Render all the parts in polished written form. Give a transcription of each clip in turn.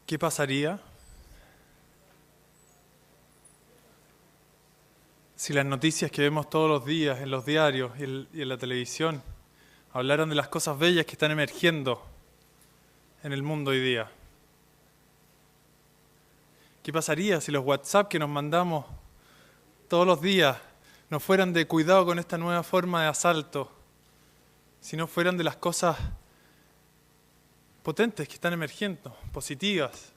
¿Qué pasaría si las noticias que vemos todos los días en los diarios y en la televisión hablaran de las cosas bellas que están emergiendo en el mundo hoy día? ¿Qué pasaría si los WhatsApp que nos mandamos todos los días no fueran de cuidado con esta nueva forma de asalto, si no fueran de las cosas potentes que están emergiendo, positivas?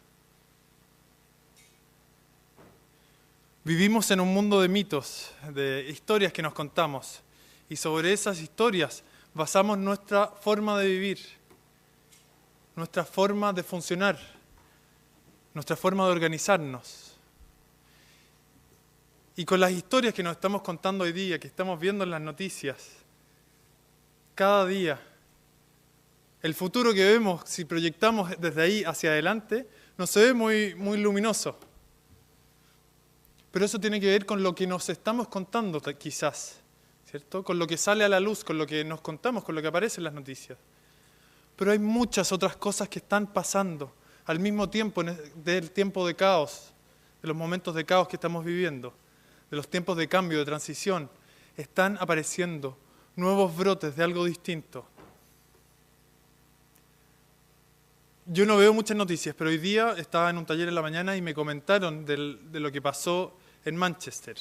Vivimos en un mundo de mitos, de historias que nos contamos, y sobre esas historias basamos nuestra forma de vivir, nuestra forma de funcionar, nuestra forma de organizarnos. Y con las historias que nos estamos contando hoy día, que estamos viendo en las noticias, cada día, el futuro que vemos, si proyectamos desde ahí hacia adelante, no se ve muy luminoso. Pero eso tiene que ver con lo que nos estamos contando quizás, ¿cierto? Con lo que sale a la luz, con lo que nos contamos, con lo que aparece en las noticias. Pero hay muchas otras cosas que están pasando al mismo tiempo del tiempo de caos, de los momentos de caos que estamos viviendo, de los tiempos de cambio, de transición. Están apareciendo nuevos brotes de algo distinto. Yo no veo muchas noticias, pero hoy día estaba en un taller en la mañana y me comentaron de lo que pasó en Manchester.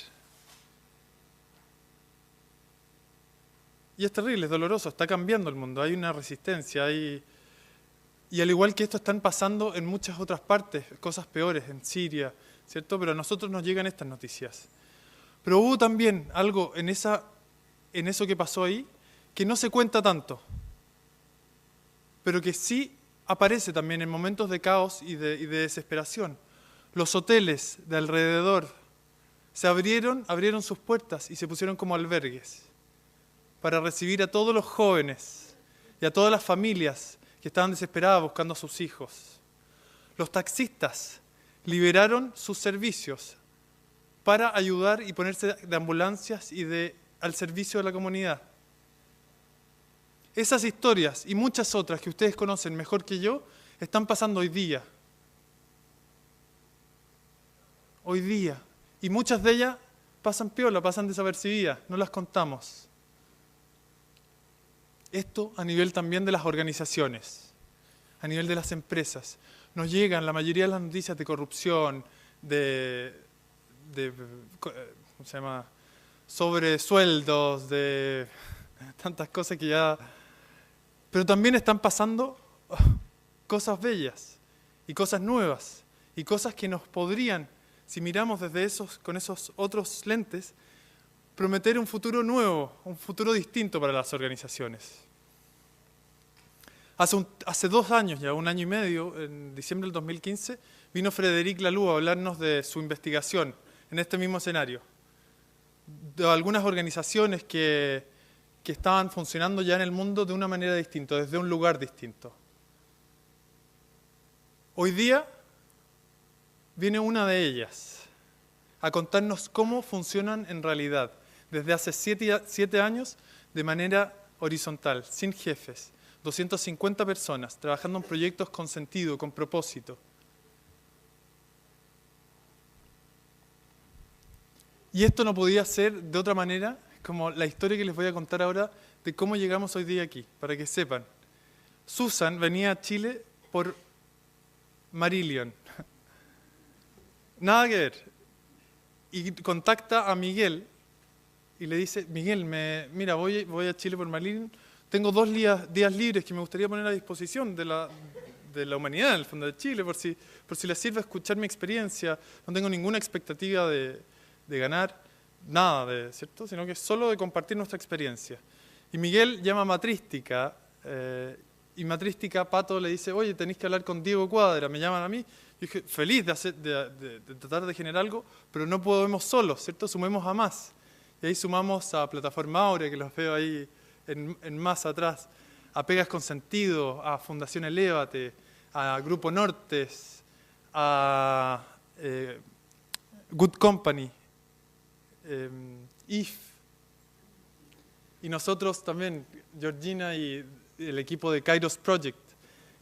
Y es terrible, es doloroso, está cambiando el mundo, hay una resistencia, y al igual que esto están pasando en muchas otras partes, cosas peores, en Siria, ¿cierto? Pero a nosotros nos llegan estas noticias. Pero hubo también algo en eso que pasó ahí que no se cuenta tanto, pero que sí aparece también en momentos de caos y de desesperación. Los hoteles de alrededor se abrieron sus puertas y se pusieron como albergues para recibir a todos los jóvenes y a todas las familias que estaban desesperadas buscando a sus hijos. Los taxistas liberaron sus servicios para ayudar y ponerse de ambulancias y al servicio de la comunidad. Esas historias y muchas otras que ustedes conocen mejor que yo están pasando hoy día. Hoy día. Y muchas de ellas pasan piola, pasan desapercibidas, no las contamos. Esto a nivel también de las organizaciones, a nivel de las empresas. Nos llegan la mayoría de las noticias de corrupción, ¿cómo se llama? Sobre sueldos, de tantas cosas que ya... Pero también están pasando cosas bellas y cosas nuevas y cosas que nos podrían, si miramos con esos otros lentes, prometer un futuro nuevo, un futuro distinto para las organizaciones. Hace 2 años, ya 1 año y medio, en diciembre del 2015, vino Frédéric Laloux a hablarnos de su investigación en este mismo escenario, de algunas organizaciones que estaban funcionando ya en el mundo de una manera distinta, desde un lugar distinto. Hoy día viene una de ellas a contarnos cómo funcionan en realidad, desde hace 7 años, de manera horizontal, sin jefes, 250 personas, trabajando en proyectos con sentido, con propósito. Y esto no podía ser de otra manera, como la historia que les voy a contar ahora de cómo llegamos hoy día aquí, para que sepan. Susan venía a Chile por Marillion. Nada que ver. Y contacta a Miguel y le dice, Miguel, mira, voy a Chile por Marillion, tengo 2 días libres que me gustaría poner a disposición de la humanidad, en el fondo de Chile, por si les sirve escuchar mi experiencia. No tengo ninguna expectativa de ganar nada, ¿cierto? Sino que solo de compartir nuestra experiencia. Y Miguel llama a Matrística, y Matrística, Pato, le dice, oye, tenéis que hablar con Diego Cuadra, me llaman a mí. Yo dije, feliz de tratar de generar algo, pero no podemos solos, ¿cierto? Sumemos a más. Y ahí sumamos a Plataforma Aurea, que los veo ahí en más atrás, a Pegas con Sentido, a Fundación Elévate, a Grupo Nortes, a Good Company, IF, y nosotros también, Georgina y el equipo de Kairos Project,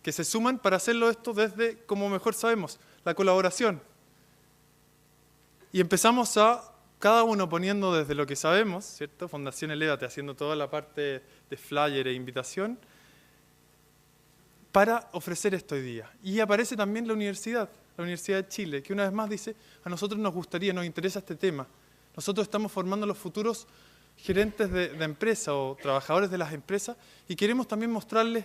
que se suman para hacerlo esto desde, como mejor sabemos, la colaboración. Y empezamos a, cada uno poniendo desde lo que sabemos, ¿cierto? Fundación Elévate haciendo toda la parte de flyer e invitación, para ofrecer esto hoy día. Y aparece también la Universidad de Chile, que una vez más dice, a nosotros nos gustaría, nos interesa este tema. Nosotros estamos formando los futuros gerentes de empresa o trabajadores de las empresas y queremos también mostrarles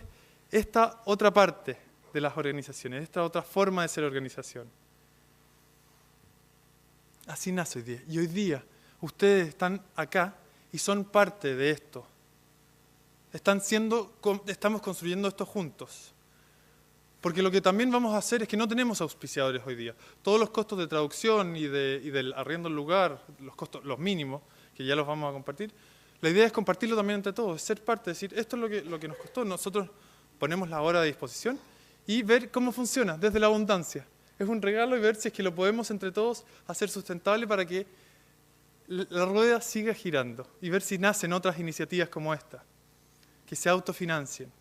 esta otra parte de las organizaciones, esta otra forma de ser organización. Así nace hoy día. Y hoy día ustedes están acá y son parte de esto. Estamos construyendo esto juntos. Porque lo que también vamos a hacer es que no tenemos auspiciadores hoy día. Todos los costos de traducción y del arriendo del lugar, los mínimos, que ya los vamos a compartir, la idea es compartirlo también entre todos, es ser parte, decir, esto es lo que nos costó, nosotros ponemos la hora a disposición y ver cómo funciona desde la abundancia. Es un regalo y ver si es que lo podemos entre todos hacer sustentable para que la rueda siga girando y ver si nacen otras iniciativas como esta, que se autofinancien,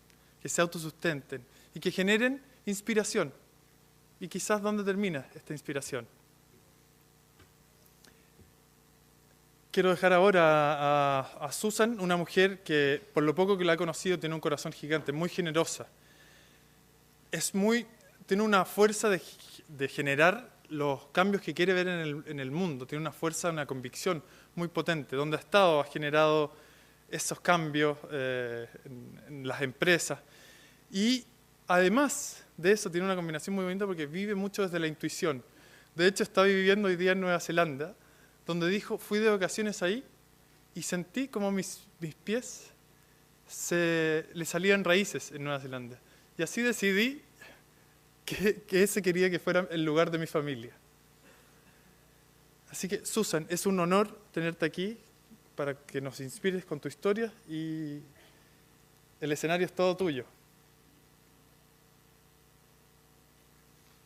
que se autosustenten y que generen inspiración. Y quizás ¿dónde termina esta inspiración? Quiero dejar ahora a Susan, una mujer que, por lo poco que la he conocido, tiene un corazón gigante, muy generosa. Tiene una fuerza de generar los cambios que quiere ver en el mundo. Tiene una fuerza, una convicción muy potente. Donde ha estado, ha generado esos cambios en las empresas. Y además de eso, tiene una combinación muy bonita porque vive mucho desde la intuición. De hecho, está viviendo hoy día en Nueva Zelanda, donde dijo, fui de vacaciones ahí y sentí como mis pies le salían raíces en Nueva Zelanda. Y así decidí que ese quería que fuera el lugar de mi familia. Así que, Susan, es un honor tenerte aquí para que nos inspires con tu historia y el escenario es todo tuyo.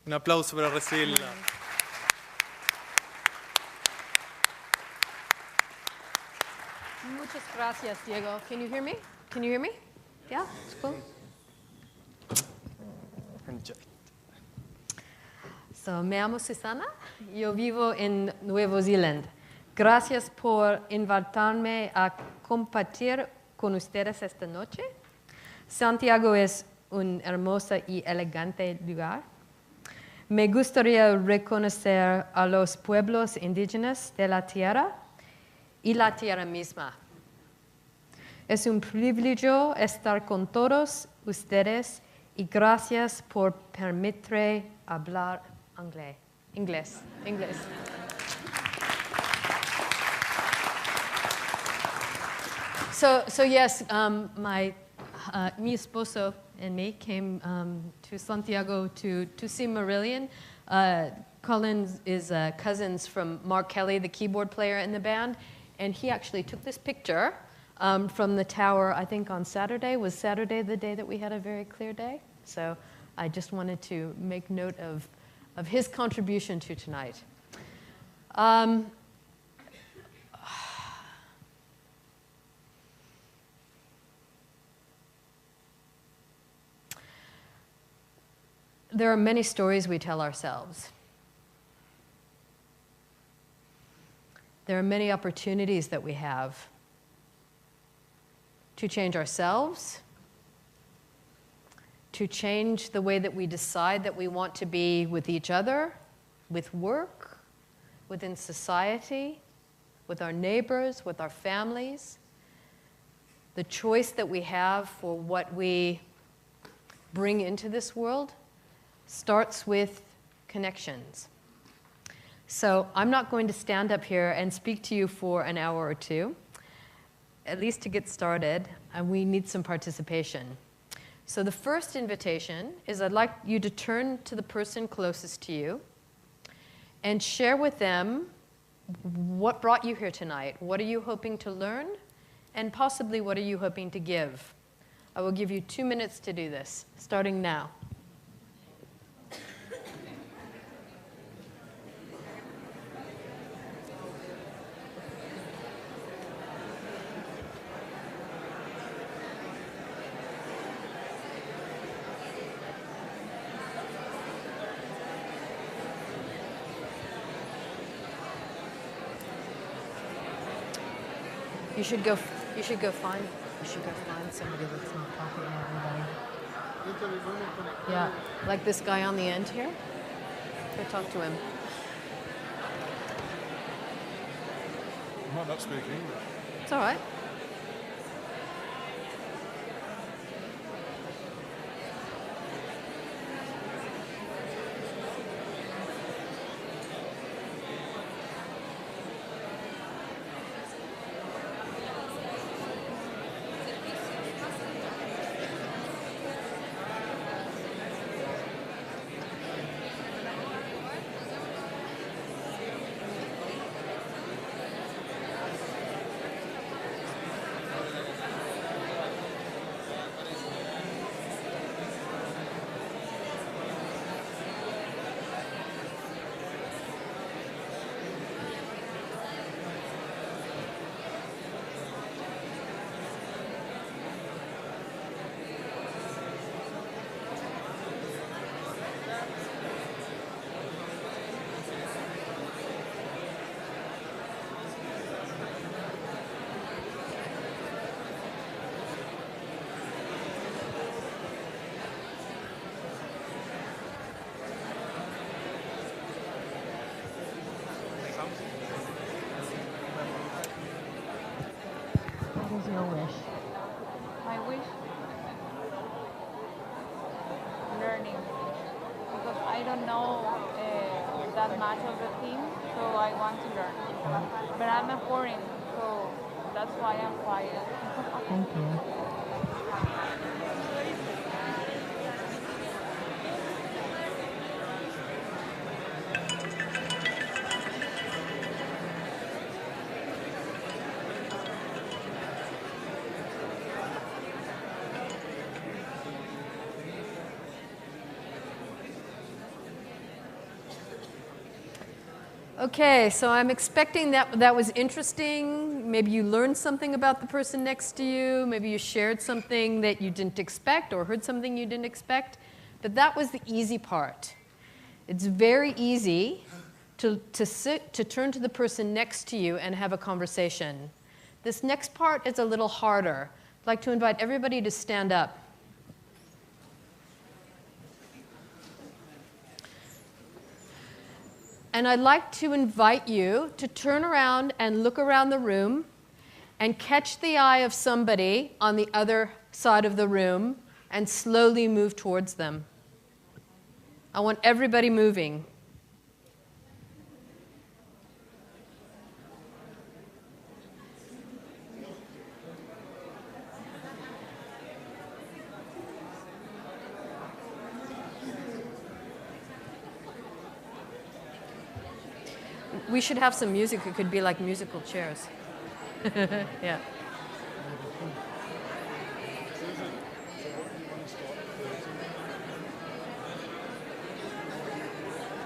Un aplauso para recibirla. Muchas gracias, Diego. Can you hear me? Can you hear me? Yeah, it's cool. So, me llamo Susana. Yo vivo en Nueva Zelanda. Gracias por invitarme a compartir con ustedes esta noche. Santiago es un hermoso y elegante lugar. Me gustaría reconocer a los pueblos indígenas de la tierra y la tierra misma. Es un privilegio estar con todos ustedes y gracias por permitirme hablar inglés. So yes, mi esposo and me came to Santiago to see Marillion. Colin is cousins from Mark Kelly, the keyboard player in the band, and he actually took this picture from the tower, I think on Saturday. Was Saturday the day that we had a very clear day? So I just wanted to make note of his contribution to tonight. There are many stories we tell ourselves. There are many opportunities that we have to change ourselves, to change the way that we decide that we want to be with each other, with work, within society, with our neighbors, with our families. The choice that we have for what we bring into this world starts with connections. So I'm not going to stand up here and speak to you for an hour or two. At least to get started, we need some participation. So the first invitation is I'd like you to turn to the person closest to you and share with them what brought you here tonight. What are you hoping to learn? And possibly what are you hoping to give? I will give you 2 minutes to do this, starting now. You should go. You should go find. You should go find somebody that's not talking to everybody. Yeah, like this guy on the end here. Go talk to him. I might not speak English. It's all right. What is your wish? My wish? Learning. Because I don't know that much of the thing, so I want to learn. But I'm a foreign, so that's why I'm quiet. Thank you. Okay, so I'm expecting that was interesting. Maybe you learned something about the person next to you. Maybe you shared something that you didn't expect or heard something you didn't expect. But that was the easy part. It's very easy to turn to the person next to you and have a conversation. This next part is a little harder. I'd like to invite everybody to stand up. And I'd like to invite you to turn around and look around the room and catch the eye of somebody on the other side of the room and slowly move towards them. I want everybody moving. We should have some music. It could be like musical chairs. Yeah.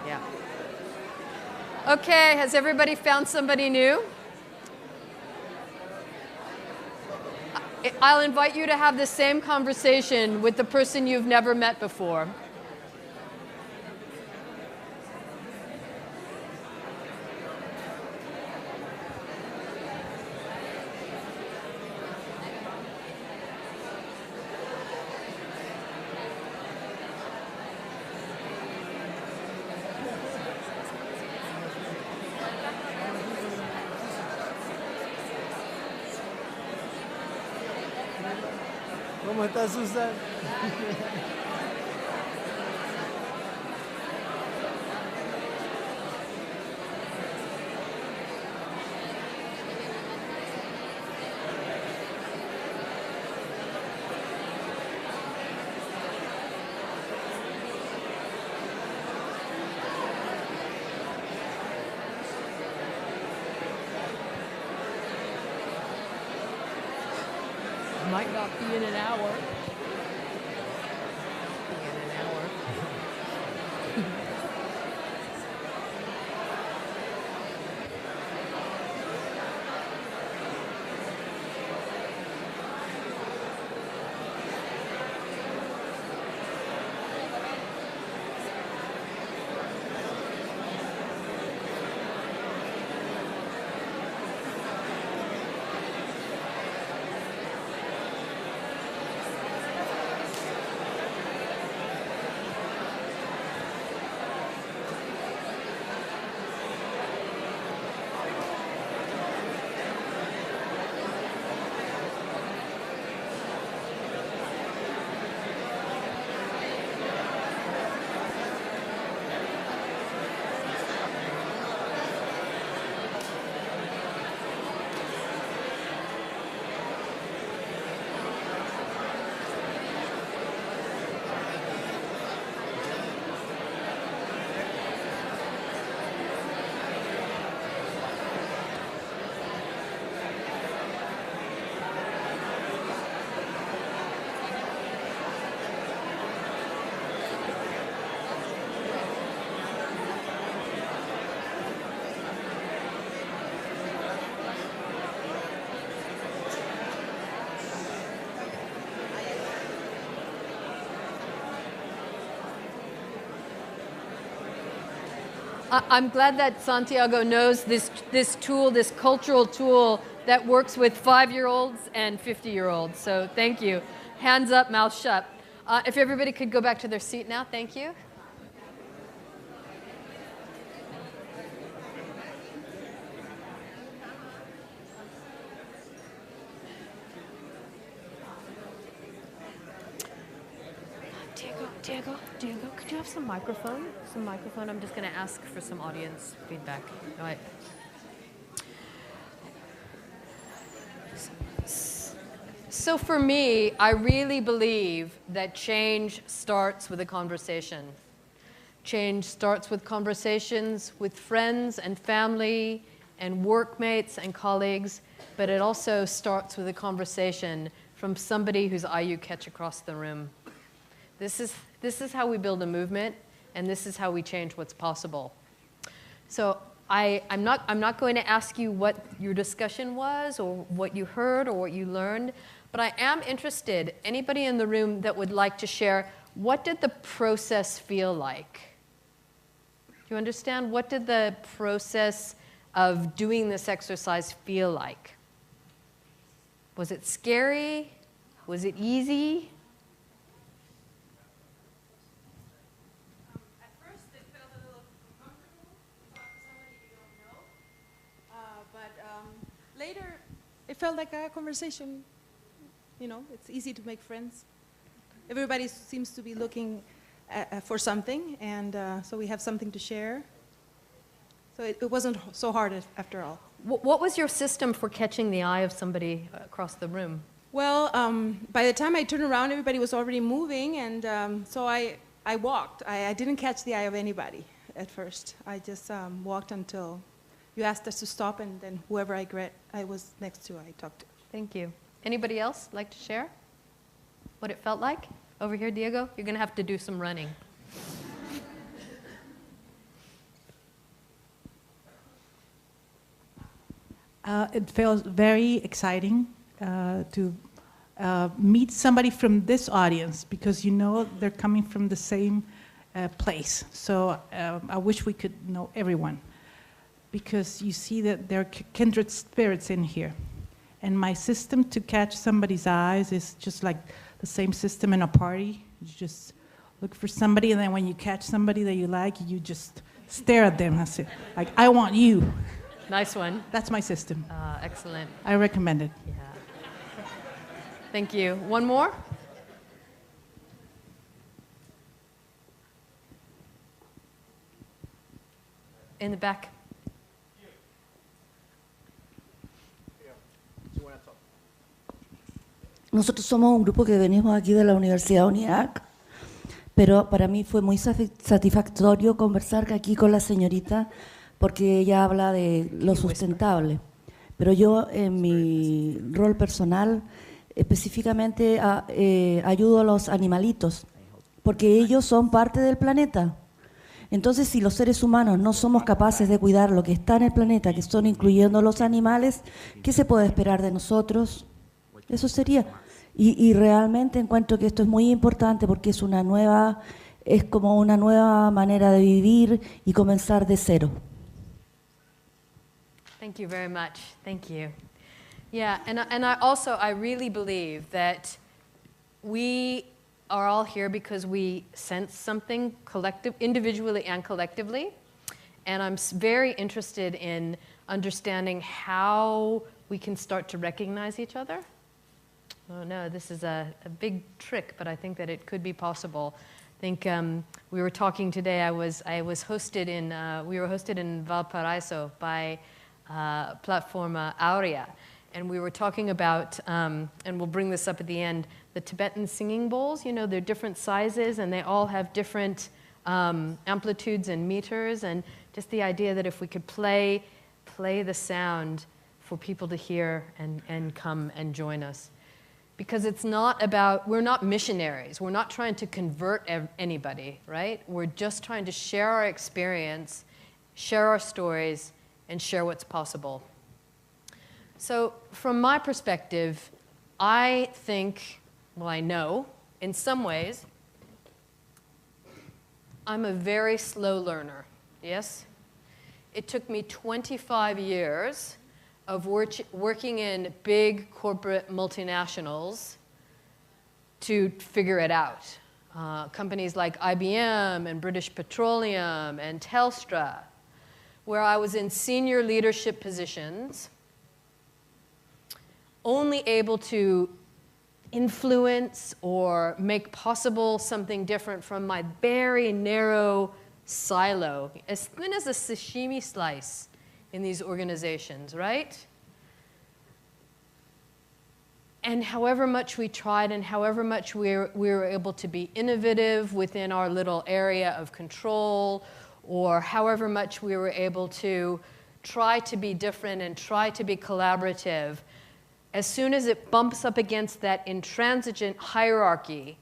Yeah. Okay, has everybody found somebody new? I'll invite you to have the same conversation with the person you've never met before. ¿Cómo estás, Susan? Might not be in an hour. I'm glad that Santiago knows this tool, this cultural tool that works with 5-year-olds and 50-year-olds. So thank you. Hands up, mouth shut. If everybody could go back to their seat now, thank you. Diego, could you have some microphone? I'm just going to ask for some audience feedback. All right. So for me, I really believe that change starts with a conversation. Change starts with conversations with friends and family and workmates and colleagues, but it also starts with a conversation from somebody whose eye you catch across the room. This is how we build a movement, and this is how we change what's possible. So I'm not going to ask you what your discussion was or what you heard or what you learned, but I am interested, anybody in the room that would like to share, what did the process feel like? Do you understand? What did the process of doing this exercise feel like? Was it scary? Was it easy? Later, it felt like a conversation. You know, it's easy to make friends. Everybody seems to be looking for something, and so we have something to share. So it wasn't so hard after all. What was your system for catching the eye of somebody across the room? Well, by the time I turned around, everybody was already moving, and so I walked. I didn't catch the eye of anybody at first. I just walked until you asked us to stop, and then whoever I was next to, I talked to. Thank you. Anybody else like to share what it felt like? Over here, Diego, you're going to have to do some running. It felt very exciting to meet somebody from this audience, because you know they're coming from the same place. So I wish we could know everyone, because you see that there are kindred spirits in here. And my system to catch somebody's eyes is just like the same system in a party. You just look for somebody, and then when you catch somebody that you like, you just stare at them and say, like, I want you. Nice one. That's my system. Excellent. I recommend it. Yeah. Thank you. One more? In the back. Nosotros somos un grupo que venimos aquí de la Universidad UNIAC, pero para mí fue muy satisfactorio conversar aquí con la señorita, porque ella habla de lo sustentable. Pero yo, en mi rol personal, específicamente ayudo a los animalitos, porque ellos son parte del planeta. Entonces, si los seres humanos no somos capaces de cuidar lo que está en el planeta, que son incluyendo los animales, ¿qué se puede esperar de nosotros? Eso sería. Y realmente encuentro que esto es muy importante, porque es como una nueva manera de vivir y comenzar de cero. Thank you very much. Thank you. Yeah, and I really believe that we are all here because we sense something individually and collectively. And I'm very interested in understanding how we can start to recognize each other. Oh no, this is a big trick, but I think that it could be possible. I think we were talking today. We were hosted in Valparaiso by plataforma Aula, and we were talking about, and we'll bring this up at the end, the Tibetan singing bowls. You know, they're different sizes, and they all have different amplitudes and meters, and just the idea that if we could play the sound for people to hear and come and join us. Because it's not about, we're not missionaries. We're not trying to convert anybody, right? We're just trying to share our experience, share our stories, and share what's possible. So from my perspective, I think, well, I know, in some ways, I'm a very slow learner, yes? it took me 25 years of working in big corporate multinationals to figure it out. Companies like IBM and British Petroleum and Telstra, where I was in senior leadership positions, only able to influence or make possible something different from my very narrow silo, as thin as a sashimi slice in these organizations, right? And however much we tried and however much we were able to be innovative within our little area of control, or however much we were able to try to be different and try to be collaborative, as soon as it bumps up against that intransigent hierarchy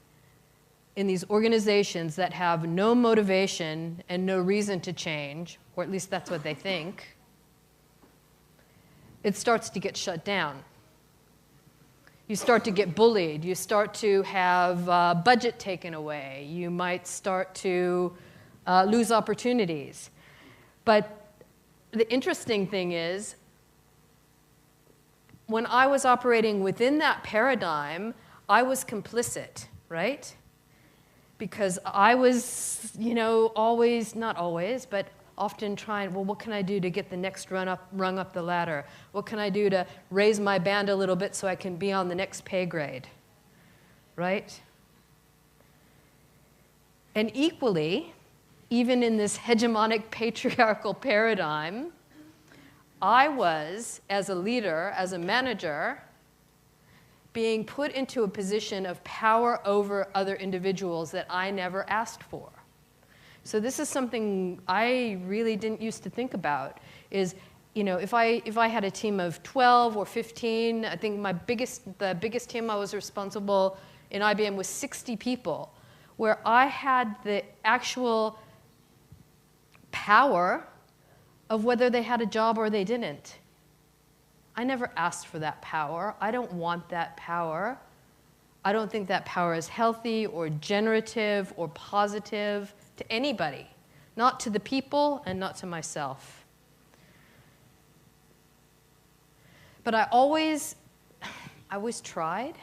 in these organizations that have no motivation and no reason to change, or at least that's what they think, it starts to get shut down. You start to get bullied. You start to have budget taken away. You might start to lose opportunities. But the interesting thing is, when I was operating within that paradigm, I was complicit, right? Because I was, always, not always, but often trying, well, what can I do to get the next rung up the ladder? What can I do to raise my band a little bit so I can be on the next pay grade, right? And equally, even in this hegemonic patriarchal paradigm, I was, as a leader, as a manager, being put into a position of power over other individuals that I never asked for. So this is something I really didn't used to think about, is, if I had a team of 12 or 15, I think the biggest team I was responsible in IBM was 60 people, where I had the actual power of whether they had a job or they didn't. I never asked for that power. I don't want that power. I don't think that power is healthy or generative or positive to anybody, not to the people and not to myself. But I always tried,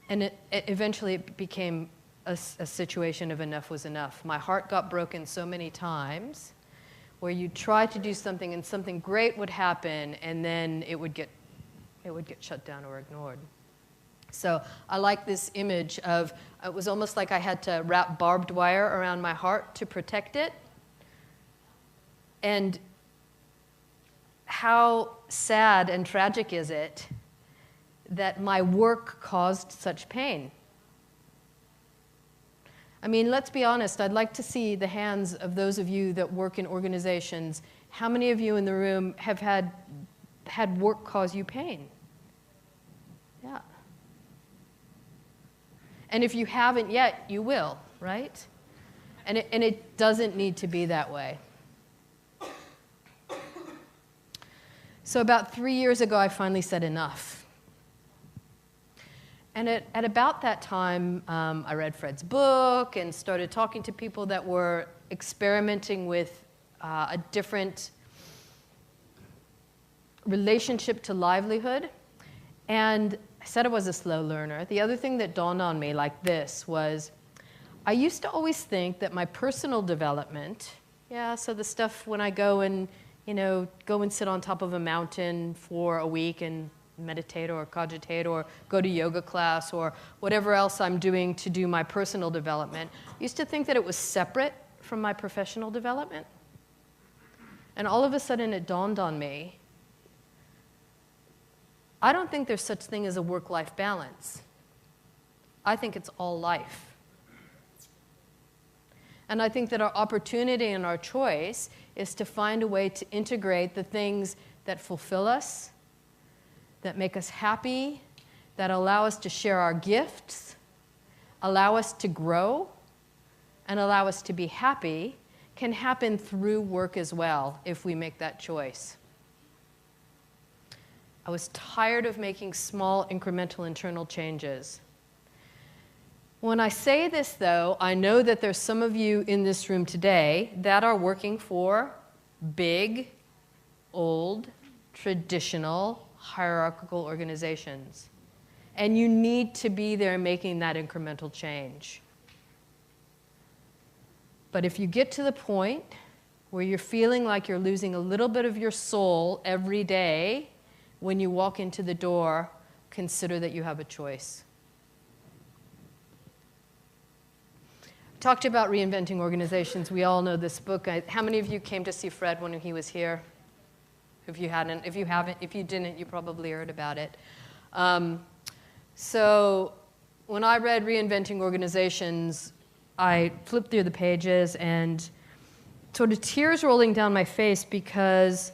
and it eventually became a situation of enough was enough. My heart got broken so many times, where you try to do something and something great would happen, and then it would get shut down or ignored. So I like this image of, it was almost like I had to wrap barbed wire around my heart to protect it. And how sad and tragic is it that my work caused such pain? I mean, let's be honest, I'd like to see the hands of those of you that work in organizations. How many of you in the room have had work cause you pain? Yeah. And if you haven't yet, you will, right? And it doesn't need to be that way. So about 3 years ago, I finally said enough. And at about that time, I read Fred's book and started talking to people that were experimenting with a different relationship to livelihood. And I said I was a slow learner. The other thing that dawned on me like this was, I used to always think that my personal development, so the stuff when I go and sit on top of a mountain for a week and meditate or cogitate or go to yoga class or whatever else I'm doing to do my personal development, I used to think that it was separate from my professional development. And all of a sudden it dawned on me, I don't think there's such thing as a work-life balance. I think it's all life. And I think that our opportunity and our choice is to find a way to integrate the things that fulfill us, that make us happy, that allow us to share our gifts, allow us to grow, and allow us to be happy, can happen through work as well if we make that choice. I was tired of making small incremental internal changes. When I say this, though, I know that there's some of you in this room today that are working for big, old, traditional, hierarchical organizations. And you need to be there making that incremental change. But if you get to the point where you're feeling like you're losing a little bit of your soul every day when you walk into the door, consider that you have a choice. Talked about reinventing organizations. We all know this book. How many of you came to see Fred when he was here? If you hadn't, if you didn't, you probably heard about it. So when I read Reinventing Organizations, I flipped through the pages and sort of tears rolling down my face because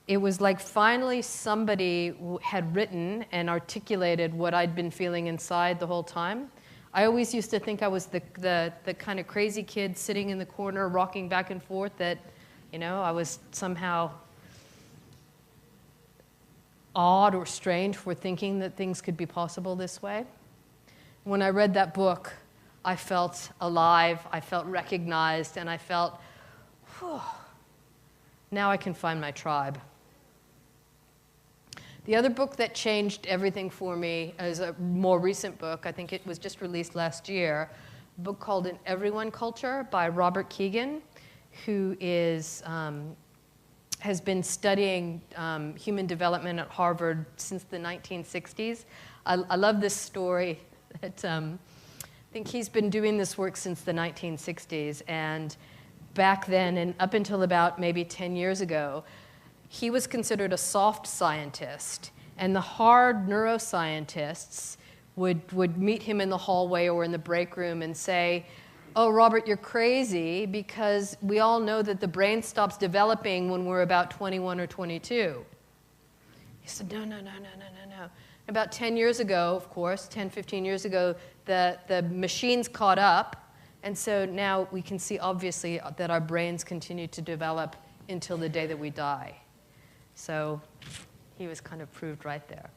it was like finally somebody had written and articulated what I'd been feeling inside the whole time. I always used to think I was the kind of crazy kid sitting in the corner rocking back and forth, that, you know, I was somehow odd or strange for thinking that things could be possible this way. When I read that book, I felt alive, I felt recognized, and I felt, whew, now I can find my tribe. The other book that changed everything for me is a more recent book. I think it was just released last year, a book called An Everyone Culture by Robert Keegan, who is, has been studying human development at Harvard since the 1960s. I love this story that I think he's been doing this work since the 1960s. And back then, and up until about maybe 10 years ago, he was considered a soft scientist, and the hard neuroscientists would meet him in the hallway or in the break room and say, "Oh, Robert, you're crazy, because we all know that the brain stops developing when we're about 21 or 22. He said, no. About 10 years ago, of course, 10, 15 years ago, the machines caught up, and so now we can see obviously that our brains continue to develop until the day that we die. So he was kind of proved right there.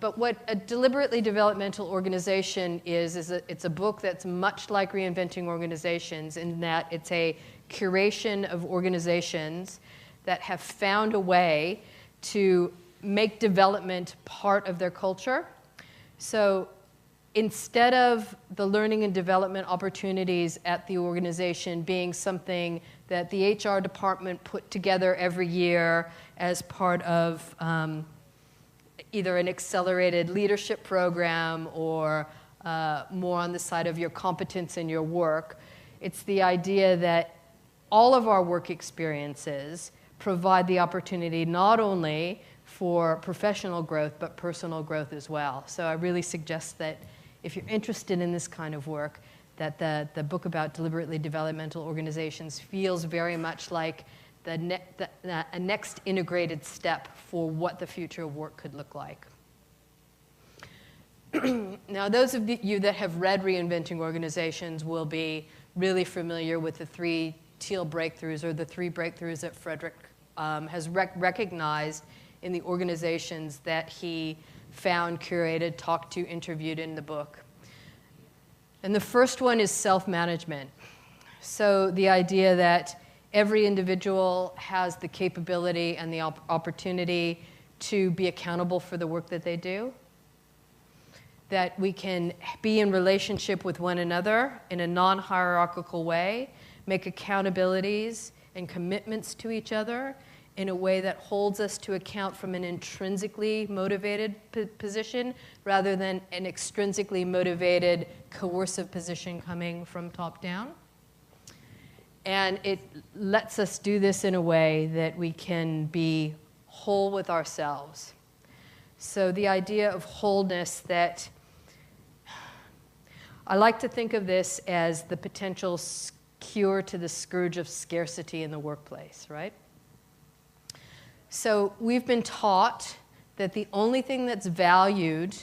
But what a deliberately developmental organization is it's a book that's much like Reinventing Organizations in that it's a curation of organizations that have found a way to make development part of their culture. So instead of the learning and development opportunities at the organization being something that the HR department put together every year as part of either an accelerated leadership program or more on the side of your competence in your work, it's the idea that all of our work experiences provide the opportunity not only for professional growth, but personal growth as well. So I really suggest that if you're interested in this kind of work, that the book about deliberately developmental organizations feels very much like a next integrated step for what the future of work could look like. Now, those of you that have read Reinventing Organizations will be really familiar with the 3 teal breakthroughs, or the 3 breakthroughs that Frederick has recognized in the organizations that he found, curated, talked to, interviewed in the book. And the first one is self-management. So the idea that every individual has the capability and the opportunity to be accountable for the work that they do, that we can be in relationship with one another in a non-hierarchical way, make accountabilities and commitments to each other in a way that holds us to account from an intrinsically motivated position rather than an extrinsically motivated coercive position coming from top down. And it lets us do this in a way that we can be whole with ourselves. So the idea of wholeness, that I like to think of this as the potential cure to the scourge of scarcity in the workplace, right? So we've been taught that the only thing that's valued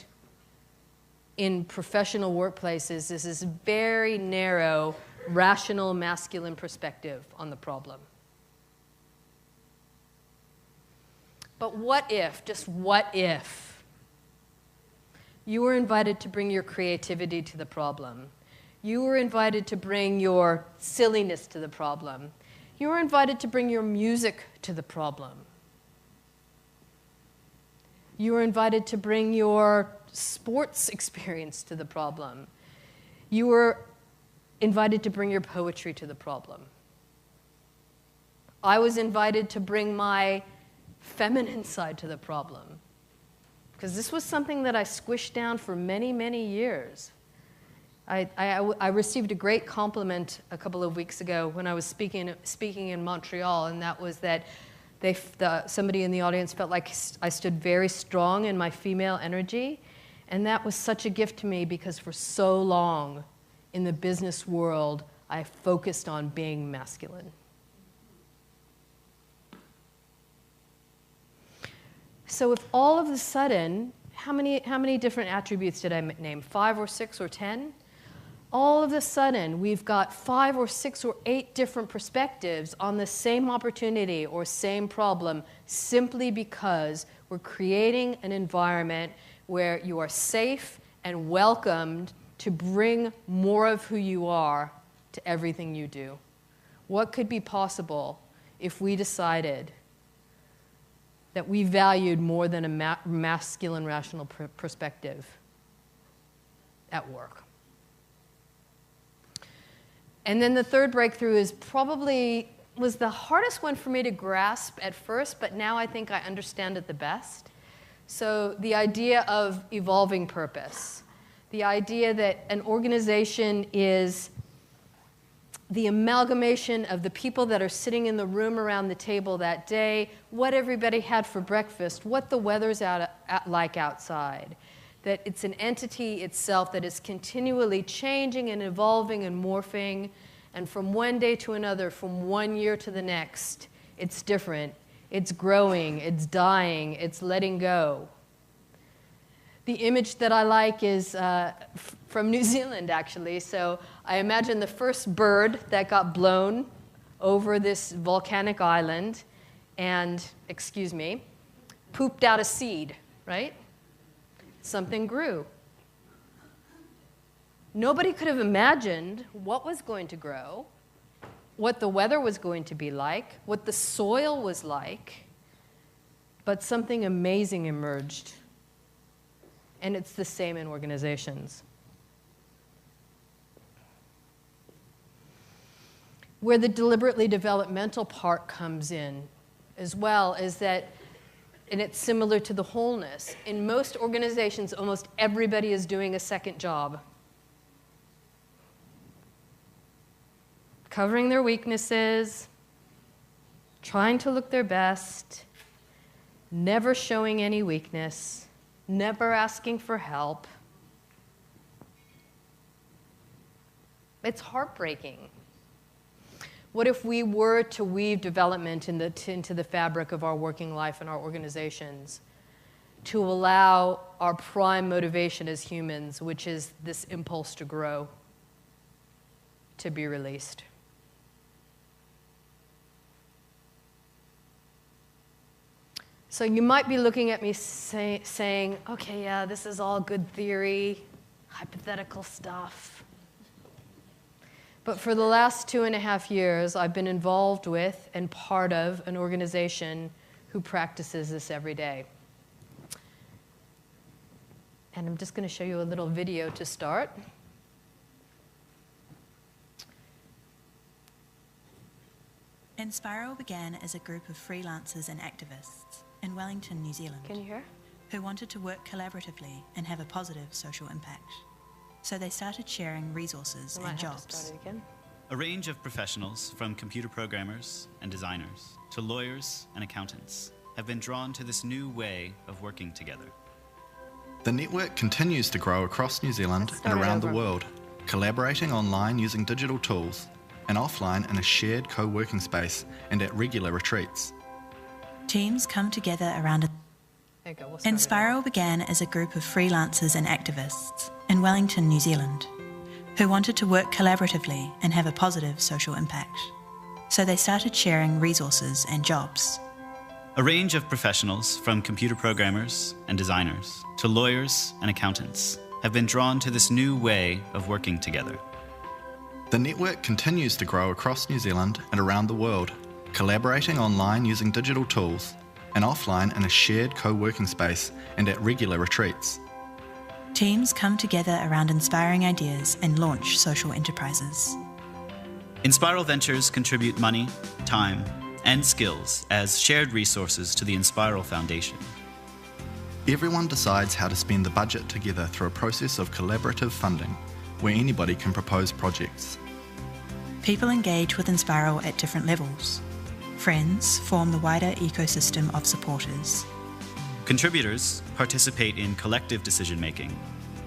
in professional workplaces is this very narrow, rational, masculine perspective on the problem. But what if, just what if, you were invited to bring your creativity to the problem? You were invited to bring your silliness to the problem. You're invited to bring your music to the problem. You are invited to bring your sports experience to the problem. You are invited to bring your poetry to the problem. I was invited to bring my feminine side to the problem, because this was something that I squished down for many, many years. I received a great compliment a couple of weeks ago when I was speaking in Montreal, and that was that somebody in the audience felt like I stood very strong in my female energy, and that was such a gift to me, because for so long in the business world, I focused on being masculine. So if all of a sudden, how many different attributes did I name? 5 or 6 or 10? All of a sudden, we've got 5 or 6 or 8 different perspectives on the same opportunity or same problem, simply because we're creating an environment where you are safe and welcomed to bring more of who you are to everything you do. What could be possible if we decided that we valued more than a masculine rational perspective at work? And then the third breakthrough was the hardest one for me to grasp at first, but now I think I understand it the best. So the idea of evolving purpose, the idea that an organization is the amalgamation of the people that are sitting in the room around the table that day, what everybody had for breakfast, what the weather's like outside. That it's an entity itself that is continually changing and evolving and morphing, and from one day to another, from one year to the next, it's different. It's growing, it's dying, it's letting go. The image that I like is from New Zealand, actually. So I imagine the first bird that got blown over this volcanic island and, pooped out a seed, right? Something grew. Nobody could have imagined what was going to grow, what the weather was going to be like, what the soil was like, but something amazing emerged. And it's the same in organizations. Where the deliberately developmental part comes in, as well, is that, and it's similar to the wholeness. In most organizations, almost everybody is doing a second job. Covering their weaknesses, trying to look their best, never showing any weakness, never asking for help. It's heartbreaking. What if we were to weave development into the fabric of our working life and our organizations, to allow our prime motivation as humans, which is this impulse to grow, to be released? So you might be looking at me saying, okay, yeah, this is all good theory, hypothetical stuff. But for the last 2.5 years, I've been involved with and part of an organization who practices this every day. And I'm just going to show you a little video to start. ENSPIRAL began as a group of freelancers and activists in Wellington, New Zealand. Can you hear? Who wanted to work collaboratively and have a positive social impact. So they started sharing resources and jobs. A range of professionals, from computer programmers and designers to lawyers and accountants, have been drawn to this new way of working together. The network continues to grow across New Zealand and around the world, collaborating online using digital tools and offline in a shared co-working space and at regular retreats. Teams come together around a... ENSPIRAL began as a group of freelancers and activists in Wellington, New Zealand, who wanted to work collaboratively and have a positive social impact. So they started sharing resources and jobs. A range of professionals, from computer programmers and designers to lawyers and accountants, have been drawn to this new way of working together. The network continues to grow across New Zealand and around the world, collaborating online using digital tools, and offline in a shared co-working space and at regular retreats. Teams come together around inspiring ideas and launch social enterprises. Inspiral Ventures contribute money, time, and skills as shared resources to the Inspiral Foundation. Everyone decides how to spend the budget together through a process of collaborative funding, where anybody can propose projects. People engage with Inspiral at different levels. Friends form the wider ecosystem of supporters. Contributors participate in collective decision-making,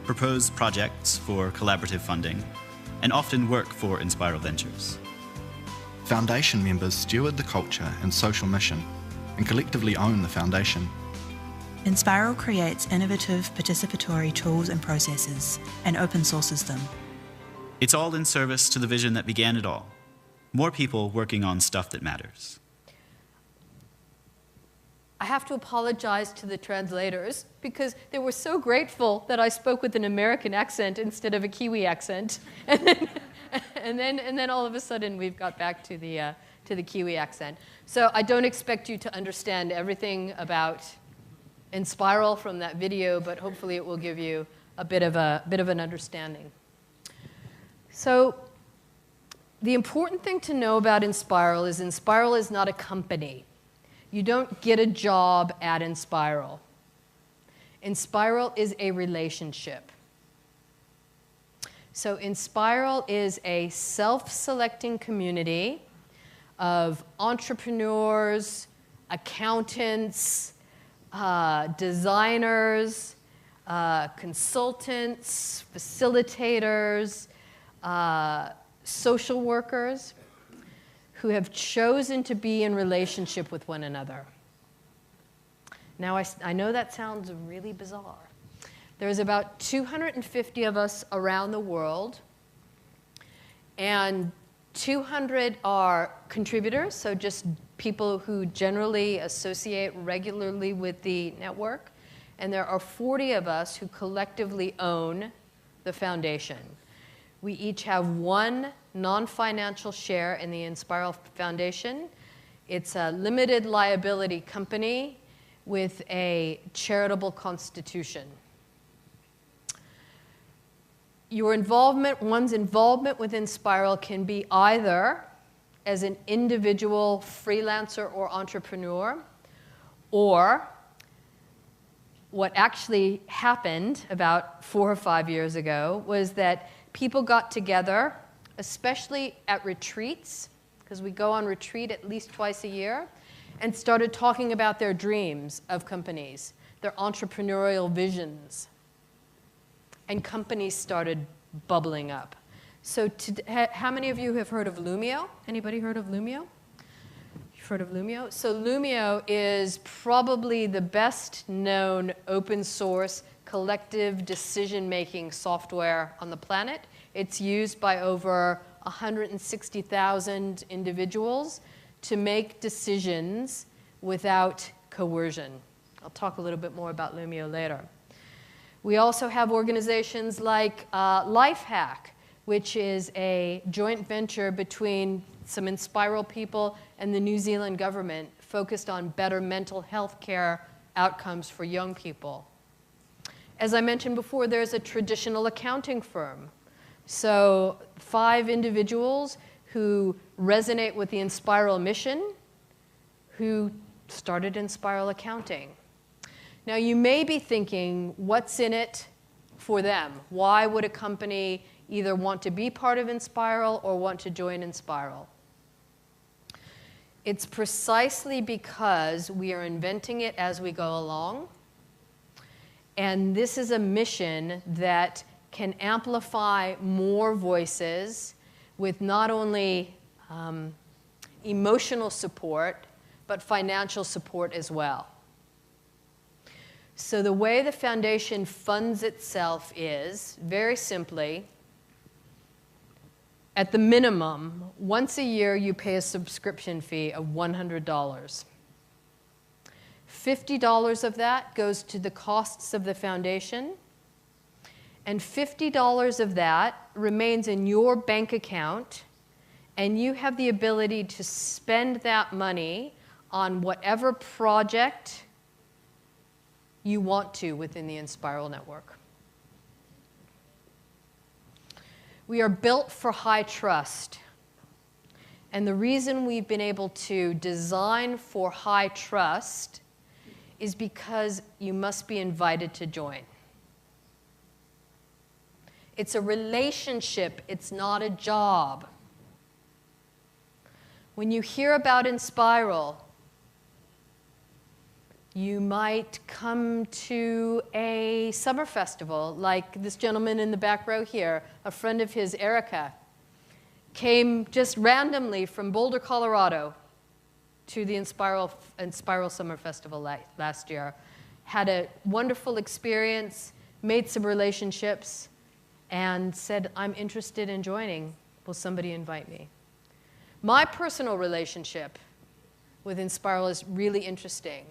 propose projects for collaborative funding, and often work for Inspiral Ventures. Foundation members steward the culture and social mission, and collectively own the foundation. Inspiral creates innovative participatory tools and processes, and open sources them. It's all in service to the vision that began it all. More people working on stuff that matters. I have to apologize to the translators because they were so grateful that I spoke with an American accent instead of a Kiwi accent. And then all of a sudden we've got back to the Kiwi accent. So I don't expect you to understand everything about Inspiral from that video, but hopefully it will give you a bit of an understanding. So the important thing to know about Inspiral is not a company. You don't get a job at Inspiral. Inspiral is a relationship. So Inspiral is a self-selecting community of entrepreneurs, accountants, designers, consultants, facilitators, social workers, who have chosen to be in relationship with one another. Now, I know that sounds really bizarre. There's about 250 of us around the world, and 200 are contributors, so just people who generally associate regularly with the network, and there are 40 of us who collectively own the foundation. We each have one non-financial share in the Inspiral Foundation. It's a limited liability company with a charitable constitution. One's involvement with Inspiral can be either as an individual freelancer or entrepreneur, or what actually happened about 4 or 5 years ago was that people got together, especially at retreats, because we go on retreat at least twice a year, and started talking about their dreams of companies, their entrepreneurial visions. And companies started bubbling up. So how many of you have heard of Lumio? Anybody heard of Lumio? You've heard of Lumio? So Lumio is probably the best known open source collective decision-making software on the planet. It's used by over 160,000 individuals to make decisions without coercion. I'll talk a little bit more about Lumio later. We also have organizations like Lifehack, which is a joint venture between some Inspiral people and the New Zealand government focused on better mental health care outcomes for young people. As I mentioned before, there's a traditional accounting firm. So 5 individuals who resonate with the Inspiral mission who started Inspiral Accounting. Now you may be thinking, what's in it for them? Why would a company either want to be part of Inspiral or want to join Inspiral? It's precisely because we are inventing it as we go along. And this is a mission that can amplify more voices with not only emotional support, but financial support as well. So the way the foundation funds itself is, very simply, at the minimum, once a year you pay a subscription fee of $100. $50 of that goes to the costs of the foundation, And $50 of that remains in your bank account, and you have the ability to spend that money on whatever project you want to within the ENSPIRAL network. We are built for high trust. And the reason we've been able to design for high trust is because you must be invited to join. It's a relationship, it's not a job. When you hear about ENSPIRAL, you might come to a summer festival, like this gentleman in the back row here, a friend of his, Erica, came just randomly from Boulder, Colorado, to the ENSPIRAL Summer Festival last year. Had a wonderful experience, made some relationships, and said, I'm interested in joining. Will somebody invite me? My personal relationship with ENSPIRAL is really interesting.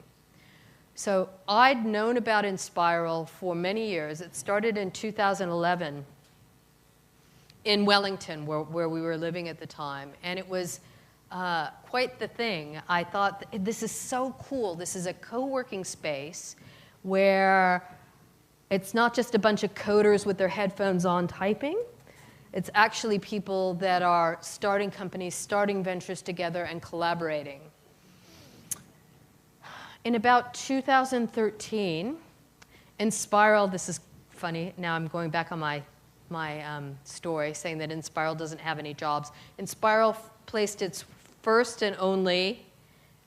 So I'd known about ENSPIRAL for many years. It started in 2011 in Wellington, where we were living at the time. And it was quite the thing. I thought, this is so cool. This is a co-working space where it's not just a bunch of coders with their headphones on typing. It's actually people that are starting companies, starting ventures together, and collaborating. In about 2013, ENSPIRAL, this is funny, now I'm going back on my story, saying that ENSPIRAL doesn't have any jobs. ENSPIRAL placed its first and only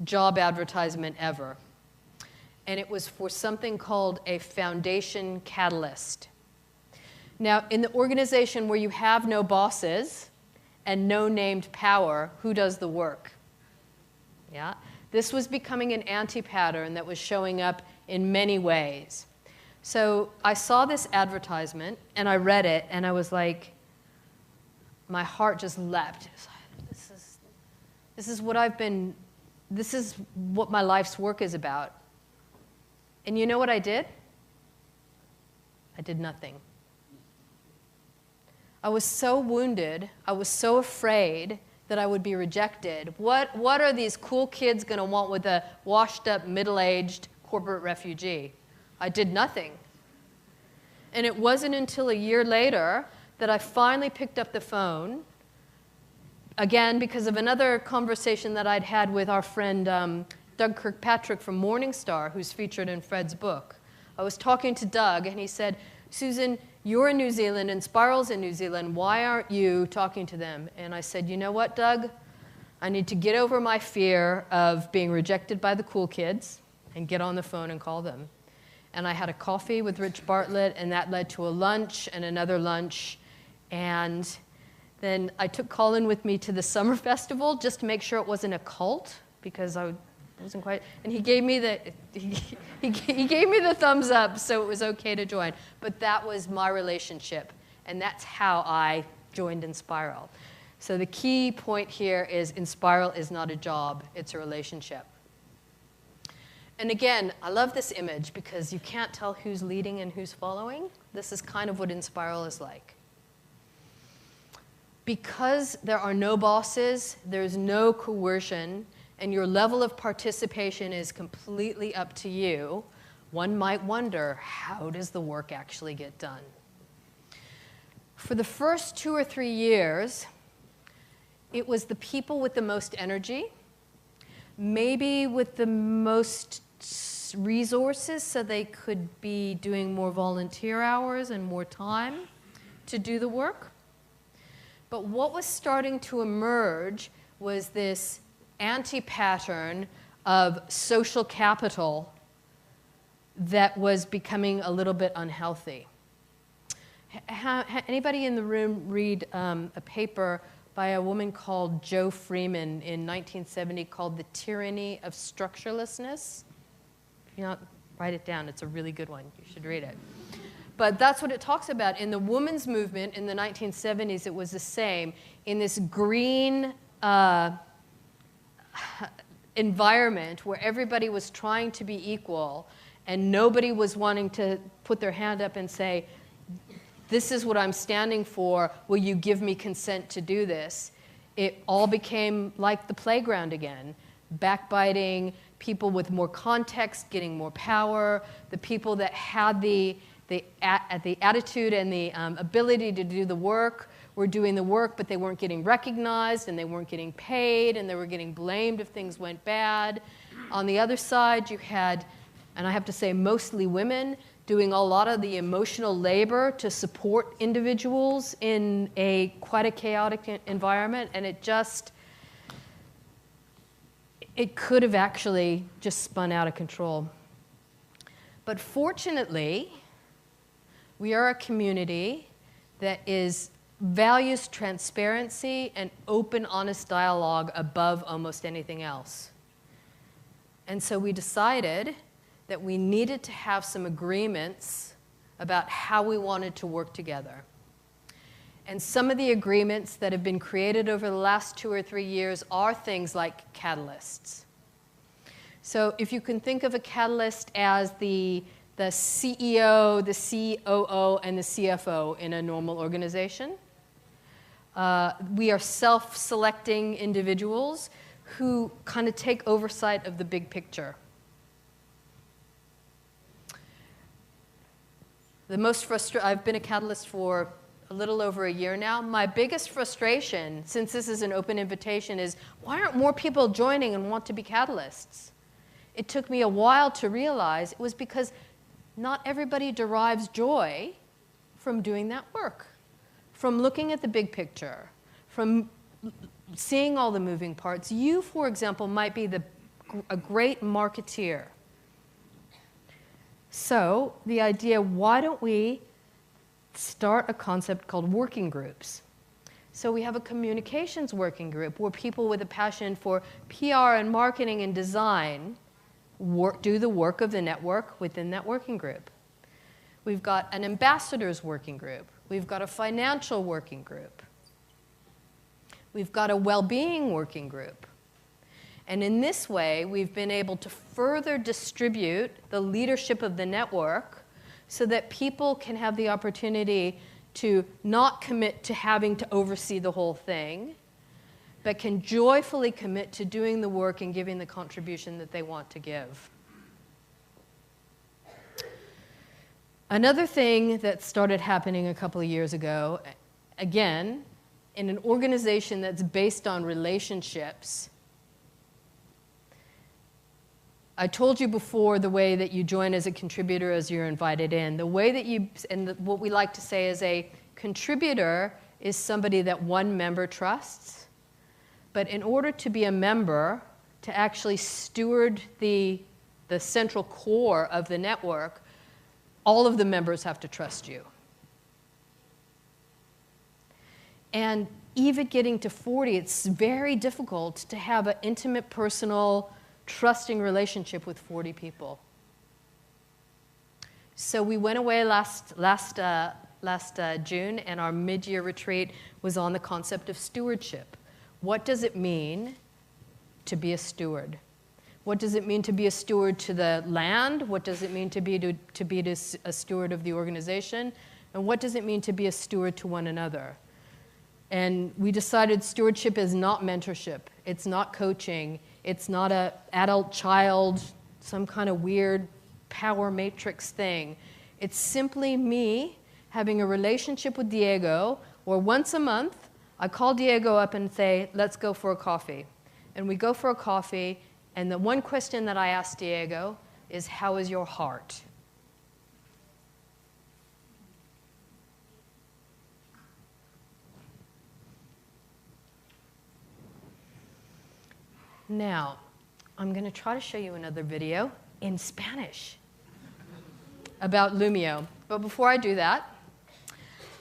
job advertisement ever. And it was for something called a foundation catalyst. Now, in the organization where you have no bosses and no named power, who does the work? Yeah? This was becoming an anti-pattern that was showing up in many ways. So I saw this advertisement, and I read it, and I was like, my heart just leapt. This is what my life's work is about. And you know what I did? I did nothing. I was so wounded, I was so afraid that I would be rejected. What are these cool kids going to want with a washed-up, middle-aged corporate refugee? I did nothing. And it wasn't until a year later that I finally picked up the phone, again, because of another conversation that I'd had with our friend Doug Kirkpatrick from Morningstar, who's featured in Fred's book. I was talking to Doug, and he said, Susan, you're in New Zealand, and ENSPIRAL's in New Zealand. Why aren't you talking to them? And I said, you know what, Doug? I need to get over my fear of being rejected by the cool kids and get on the phone and call them. And I had a coffee with Rich Bartlett, and that led to a lunch and another lunch. And then I took Colin with me to the summer festival just to make sure it wasn't a cult, because I wasn't quite, and he gave me the he gave me the thumbs up, so it was okay to join. But that was my relationship, and that's how I joined ENSPIRAL. So the key point here is ENSPIRAL is not a job, it's a relationship. And again, I love this image because you can't tell who's leading and who's following. This is kind of what ENSPIRAL is like. Because there are no bosses, there's no coercion, and your level of participation is completely up to you, one might wonder, how does the work actually get done? For the first 2 or 3 years, it was the people with the most energy, maybe with the most resources so they could be doing more volunteer hours and more time to do the work. But what was starting to emerge was this anti-pattern of social capital that was becoming a little bit unhealthy. Anybody in the room read a paper by a woman called Jo Freeman in 1970 called The Tyranny of Structurelessness? If you not, write it down. It's a really good one. You should read it. But that's what it talks about. In the women's movement in the 1970s, it was the same. In this green environment where everybody was trying to be equal and nobody was wanting to put their hand up and say, this is what I'm standing for, will you give me consent to do this? It all became like the playground again. Backbiting, people with more context getting more power, the people that had the attitude and the ability to do the work were doing the work, but they weren't getting recognized, and they weren't getting paid, and they were getting blamed if things went bad. On the other side, you had, and I have to say mostly women, doing a lot of the emotional labor to support individuals in quite a chaotic environment, and it could have actually just spun out of control. But fortunately, we are a community that values transparency and open, honest dialogue above almost anything else. And so we decided that we needed to have some agreements about how we wanted to work together. And some of the agreements that have been created over the last 2 or 3 years are things like catalysts. So if you can think of a catalyst as the CEO, the COO, and the CFO in a normal organization, we are self-selecting individuals who kind of take oversight of the big picture. I've been a catalyst for a little over a year now. My biggest frustration, since this is an open invitation, is why aren't more people joining and want to be catalysts? It took me a while to realize it was because not everybody derives joy from doing that work, from looking at the big picture, from seeing all the moving parts. You, for example, might be a great marketeer. So the idea, why don't we start a concept called working groups? So we have a communications working group where people with a passion for PR and marketing and design do the work of the network within that working group. We've got an ambassadors working group. We've got a financial working group. We've got a well-being working group. And in this way, we've been able to further distribute the leadership of the network so that people can have the opportunity to not commit to having to oversee the whole thing, but can joyfully commit to doing the work and giving the contribution that they want to give. Another thing that started happening a couple of years ago, again, in an organization that's based on relationships. I told you before the way that you join as a contributor as you're invited in. The way that what we like to say is a contributor is somebody that one member trusts. But in order to be a member, to actually steward the central core of the network, all of the members have to trust you. And even getting to 40, it's very difficult to have an intimate, personal, trusting relationship with 40 people. So we went away last June, and our mid-year retreat was on the concept of stewardship. What does it mean to be a steward? What does it mean to be a steward to the land? What does it mean to be a steward of the organization? And what does it mean to be a steward to one another? And we decided stewardship is not mentorship. It's not coaching. It's not an adult-child, some kind of weird power matrix thing. It's simply me having a relationship with Diego, where once a month, I call Diego up and say, let's go for a coffee. And we go for a coffee, and the one question that I ask Diego is, how is your heart? Now, I'm going to try to show you another video in Spanish about Lumio. But before I do that,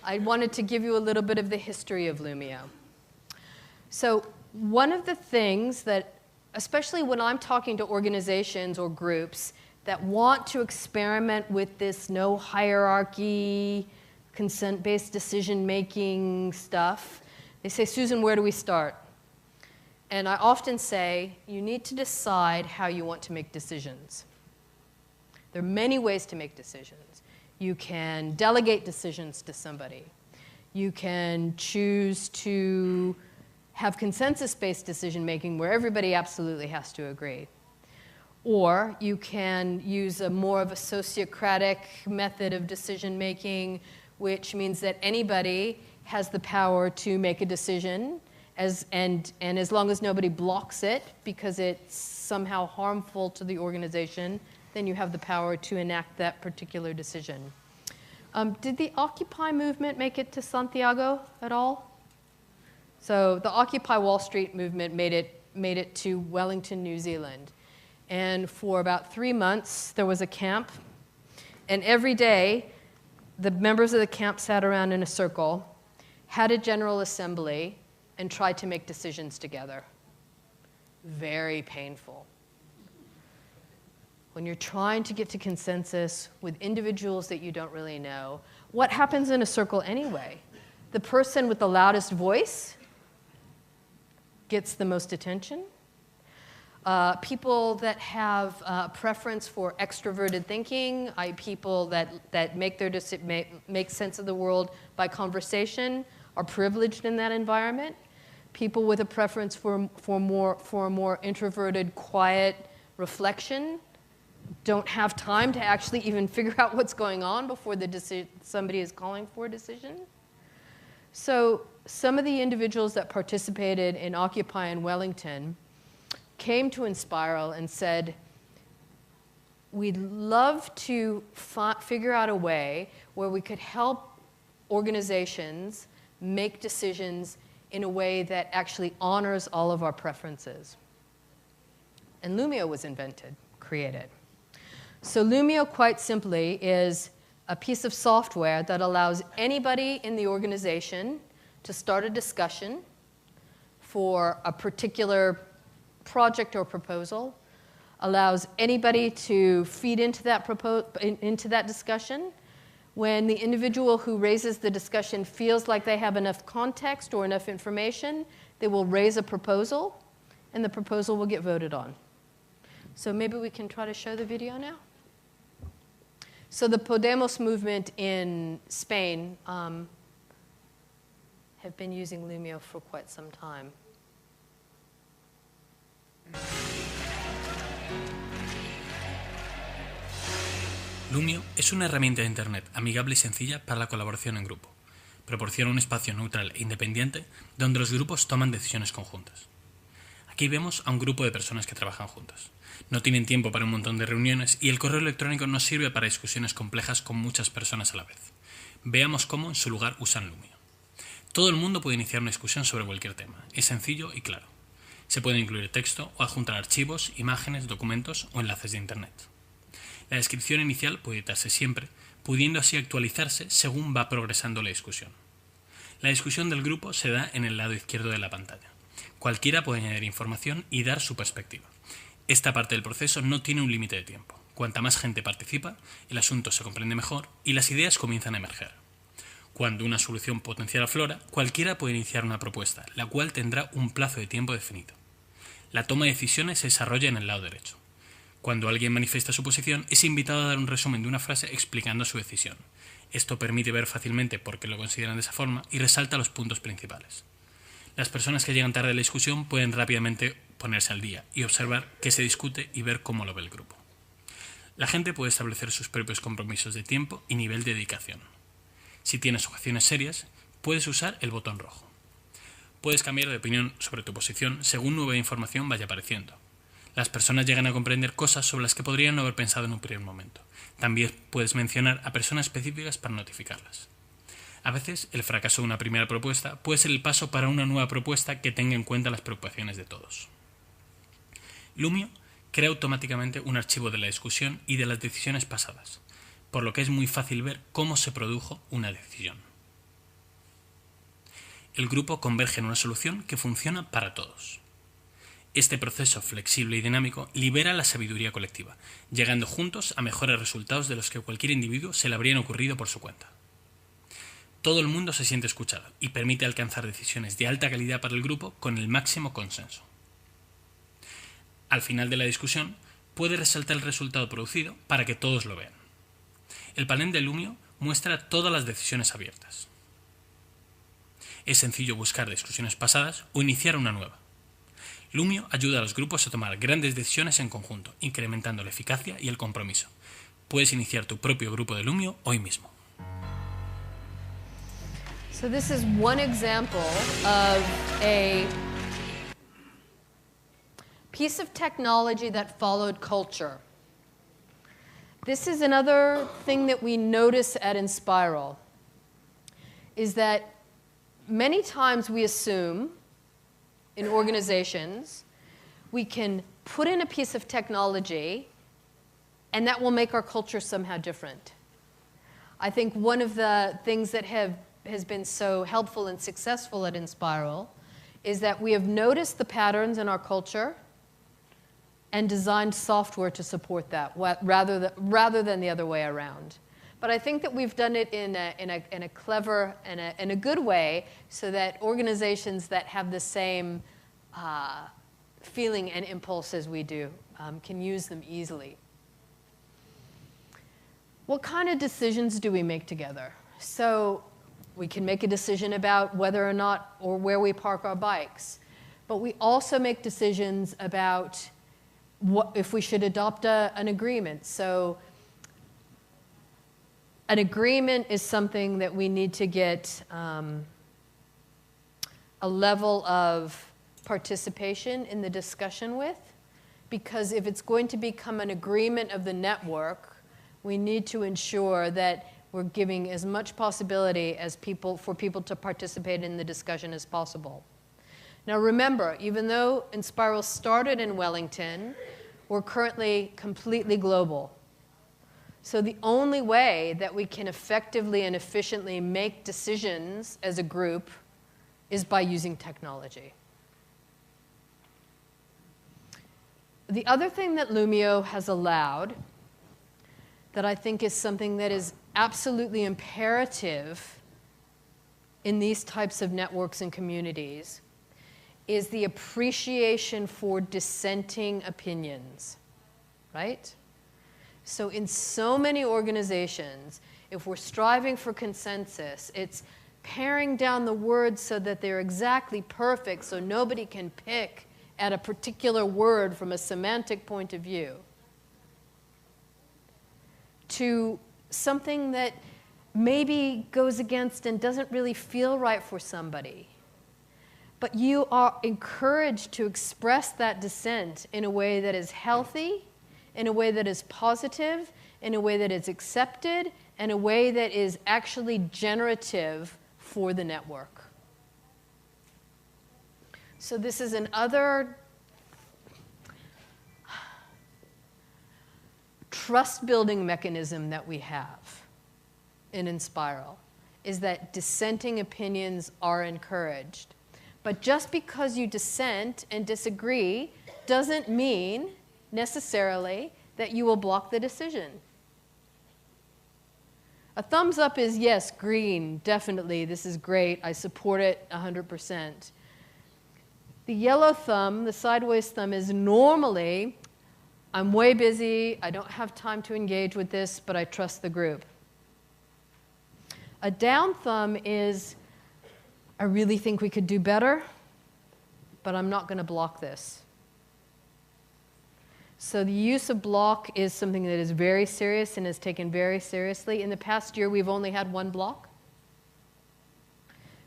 I wanted to give you a little bit of the history of Lumio. So one of the things that, especially when I'm talking to organizations or groups that want to experiment with this no hierarchy, consent-based decision-making stuff, they say, Susan, where do we start? And I often say, you need to decide how you want to make decisions. There are many ways to make decisions. You can delegate decisions to somebody. You can choose to have consensus-based decision-making where everybody absolutely has to agree. Or you can use more of a sociocratic method of decision-making, which means that anybody has the power to make a decision, and as long as nobody blocks it because it's somehow harmful to the organization, then you have the power to enact that particular decision. Did the Occupy movement make it to Santiago at all? So the Occupy Wall Street movement made it to Wellington, New Zealand. And for about 3 months, there was a camp. And every day, the members of the camp sat around in a circle, had a general assembly, and tried to make decisions together. Very painful. When you're trying to get to consensus with individuals that you don't really know, what happens in a circle anyway? The person with the loudest voice gets the most attention. People that have a preference for extroverted thinking, people that make sense of the world by conversation, are privileged in that environment. People with a preference for a more introverted, quiet reflection don't have time to actually even figure out what's going on before somebody is calling for a decision. So some of the individuals that participated in Occupy in Wellington came to ENSPIRAL and said, we'd love to figure out a way where we could help organizations make decisions in a way that actually honors all of our preferences. And Lumio was created. So Lumio, quite simply, is a piece of software that allows anybody in the organization to start a discussion for a particular project or proposal, allows anybody to feed into that discussion. When the individual who raises the discussion feels like they have enough context or enough information, they will raise a proposal, and the proposal will get voted on. So maybe we can try to show the video now. So the Podemos movement in Spain have been using Lumio for quite some time. Lumio es una herramienta de Internet amigable y sencilla para la colaboración en grupo. Proporciona un espacio neutral e independiente donde los grupos toman decisiones conjuntas. Aquí vemos a un grupo de personas que trabajan juntas. No tienen tiempo para un montón de reuniones y el correo electrónico no sirve para discusiones complejas con muchas personas a la vez. Veamos cómo en su lugar usan Lumio. Todo el mundo puede iniciar una discusión sobre cualquier tema. Es sencillo y claro. Se puede incluir texto o adjuntar archivos, imágenes, documentos o enlaces de Internet. La descripción inicial puede editarse siempre, pudiendo así actualizarse según va progresando la discusión. La discusión del grupo se da en el lado izquierdo de la pantalla. Cualquiera puede añadir información y dar su perspectiva. Esta parte del proceso no tiene un límite de tiempo. Cuanta más gente participa, el asunto se comprende mejor y las ideas comienzan a emerger. Cuando una solución potencial aflora, cualquiera puede iniciar una propuesta, la cual tendrá un plazo de tiempo definido. La toma de decisiones se desarrolla en el lado derecho. Cuando alguien manifiesta su posición, es invitado a dar un resumen de una frase explicando su decisión. Esto permite ver fácilmente por qué lo consideran de esa forma y resalta los puntos principales. Las personas que llegan tarde a la discusión pueden rápidamente ponerse al día y observar qué se discute y ver cómo lo ve el grupo. La gente puede establecer sus propios compromisos de tiempo y nivel de dedicación. Si tienes objeciones serias, puedes usar el botón rojo. Puedes cambiar de opinión sobre tu posición según nueva información vaya apareciendo. Las personas llegan a comprender cosas sobre las que podrían no haber pensado en un primer momento. También puedes mencionar a personas específicas para notificarlas. A veces, el fracaso de una primera propuesta puede ser el paso para una nueva propuesta que tenga en cuenta las preocupaciones de todos. Lumio crea automáticamente un archivo de la discusión y de las decisiones pasadas, por lo que es muy fácil ver cómo se produjo una decisión. El grupo converge en una solución que funciona para todos. Este proceso flexible y dinámico libera la sabiduría colectiva, llegando juntos a mejores resultados de los que cualquier individuo se le habrían ocurrido por su cuenta. Todo el mundo se siente escuchado y permite alcanzar decisiones de alta calidad para el grupo con el máximo consenso. Al final de la discusión, puede resaltar el resultado producido para que todos lo vean. El panel de Lumio muestra todas las decisiones abiertas. Es sencillo buscar discusiones pasadas o iniciar una nueva. Lumio ayuda a los grupos a tomar grandes decisiones en conjunto, incrementando la eficacia y el compromiso. Puedes iniciar tu propio grupo de Lumio hoy mismo. So this is one example of a piece of technology that followed culture. This is another thing that we notice at ENSPIRAL, is that many times we assume in organizations we can put in a piece of technology and that will make our culture somehow different. I think one of the things that has been so helpful and successful at ENSPIRAL is that we have noticed the patterns in our culture and designed software to support that, rather than the other way around. But I think that we've done it in a clever and a good way, so that organizations that have the same feeling and impulse as we do can use them easily. What kind of decisions do we make together? So we can make a decision about whether or not or where we park our bikes, but we also make decisions about if we should adopt an agreement. So an agreement is something that we need to get a level of participation in the discussion with, because if it's going to become an agreement of the network, we need to ensure that we're giving as much possibility as for people to participate in the discussion as possible. Now remember, even though ENSPIRAL started in Wellington, we're currently completely global. So the only way that we can effectively and efficiently make decisions as a group is by using technology. The other thing that Lumio has allowed, that I think is something that is absolutely imperative in these types of networks and communities, is the appreciation for dissenting opinions, right? So in so many organizations, if we're striving for consensus, it's paring down the words so that they're exactly perfect so nobody can pick at a particular word from a semantic point of view, to something that maybe goes against and doesn't really feel right for somebody. But you are encouraged to express that dissent in a way that is healthy, in a way that is positive, in a way that is accepted, and a way that is actually generative for the network. So this is another trust-building mechanism that we have in ENSPIRAL, is that dissenting opinions are encouraged. But just because you dissent and disagree doesn't mean necessarily that you will block the decision. A thumbs up is yes, green, definitely, this is great, I support it 100%. The yellow thumb, the sideways thumb, is normally, I'm way busy, I don't have time to engage with this, but I trust the group. A down thumb is, I really think we could do better, but I'm not going to block this. So the use of block is something that is very serious and is taken very seriously. In the past year, we've only had one block,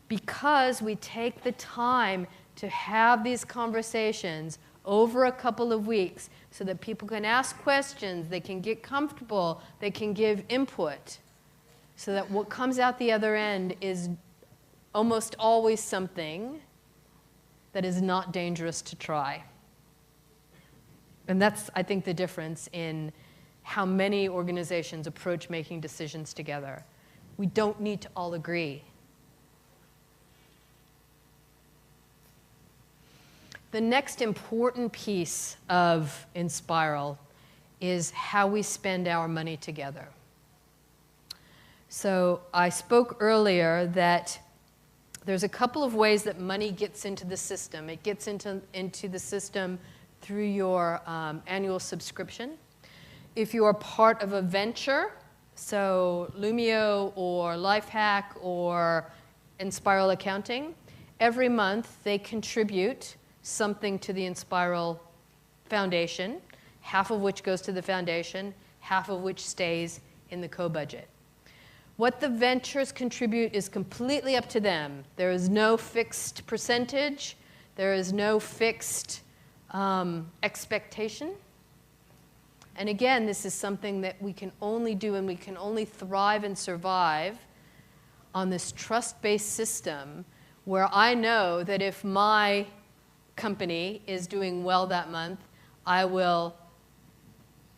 because we take the time to have these conversations over a couple of weeks so that people can ask questions, they can get comfortable, they can give input, so that what comes out the other end is almost always something that is not dangerous to try. And that's, I think, the difference in how many organizations approach making decisions together. We don't need to all agree. The next important piece of ENSPIRAL is how we spend our money together. So I spoke earlier that there's a couple of ways that money gets into the system. It gets into the system through your annual subscription. If you are part of a venture, So Lumio or Lifehack or ENSPIRAL Accounting, every month they contribute something to the ENSPIRAL Foundation, half of which goes to the foundation, half of which stays in the co-budget. What the ventures contribute is completely up to them. There is no fixed percentage. There is no fixed expectation. And again, this is something that we can only do, and we can only thrive and survive on this trust-based system where I know that if my company is doing well that month, I will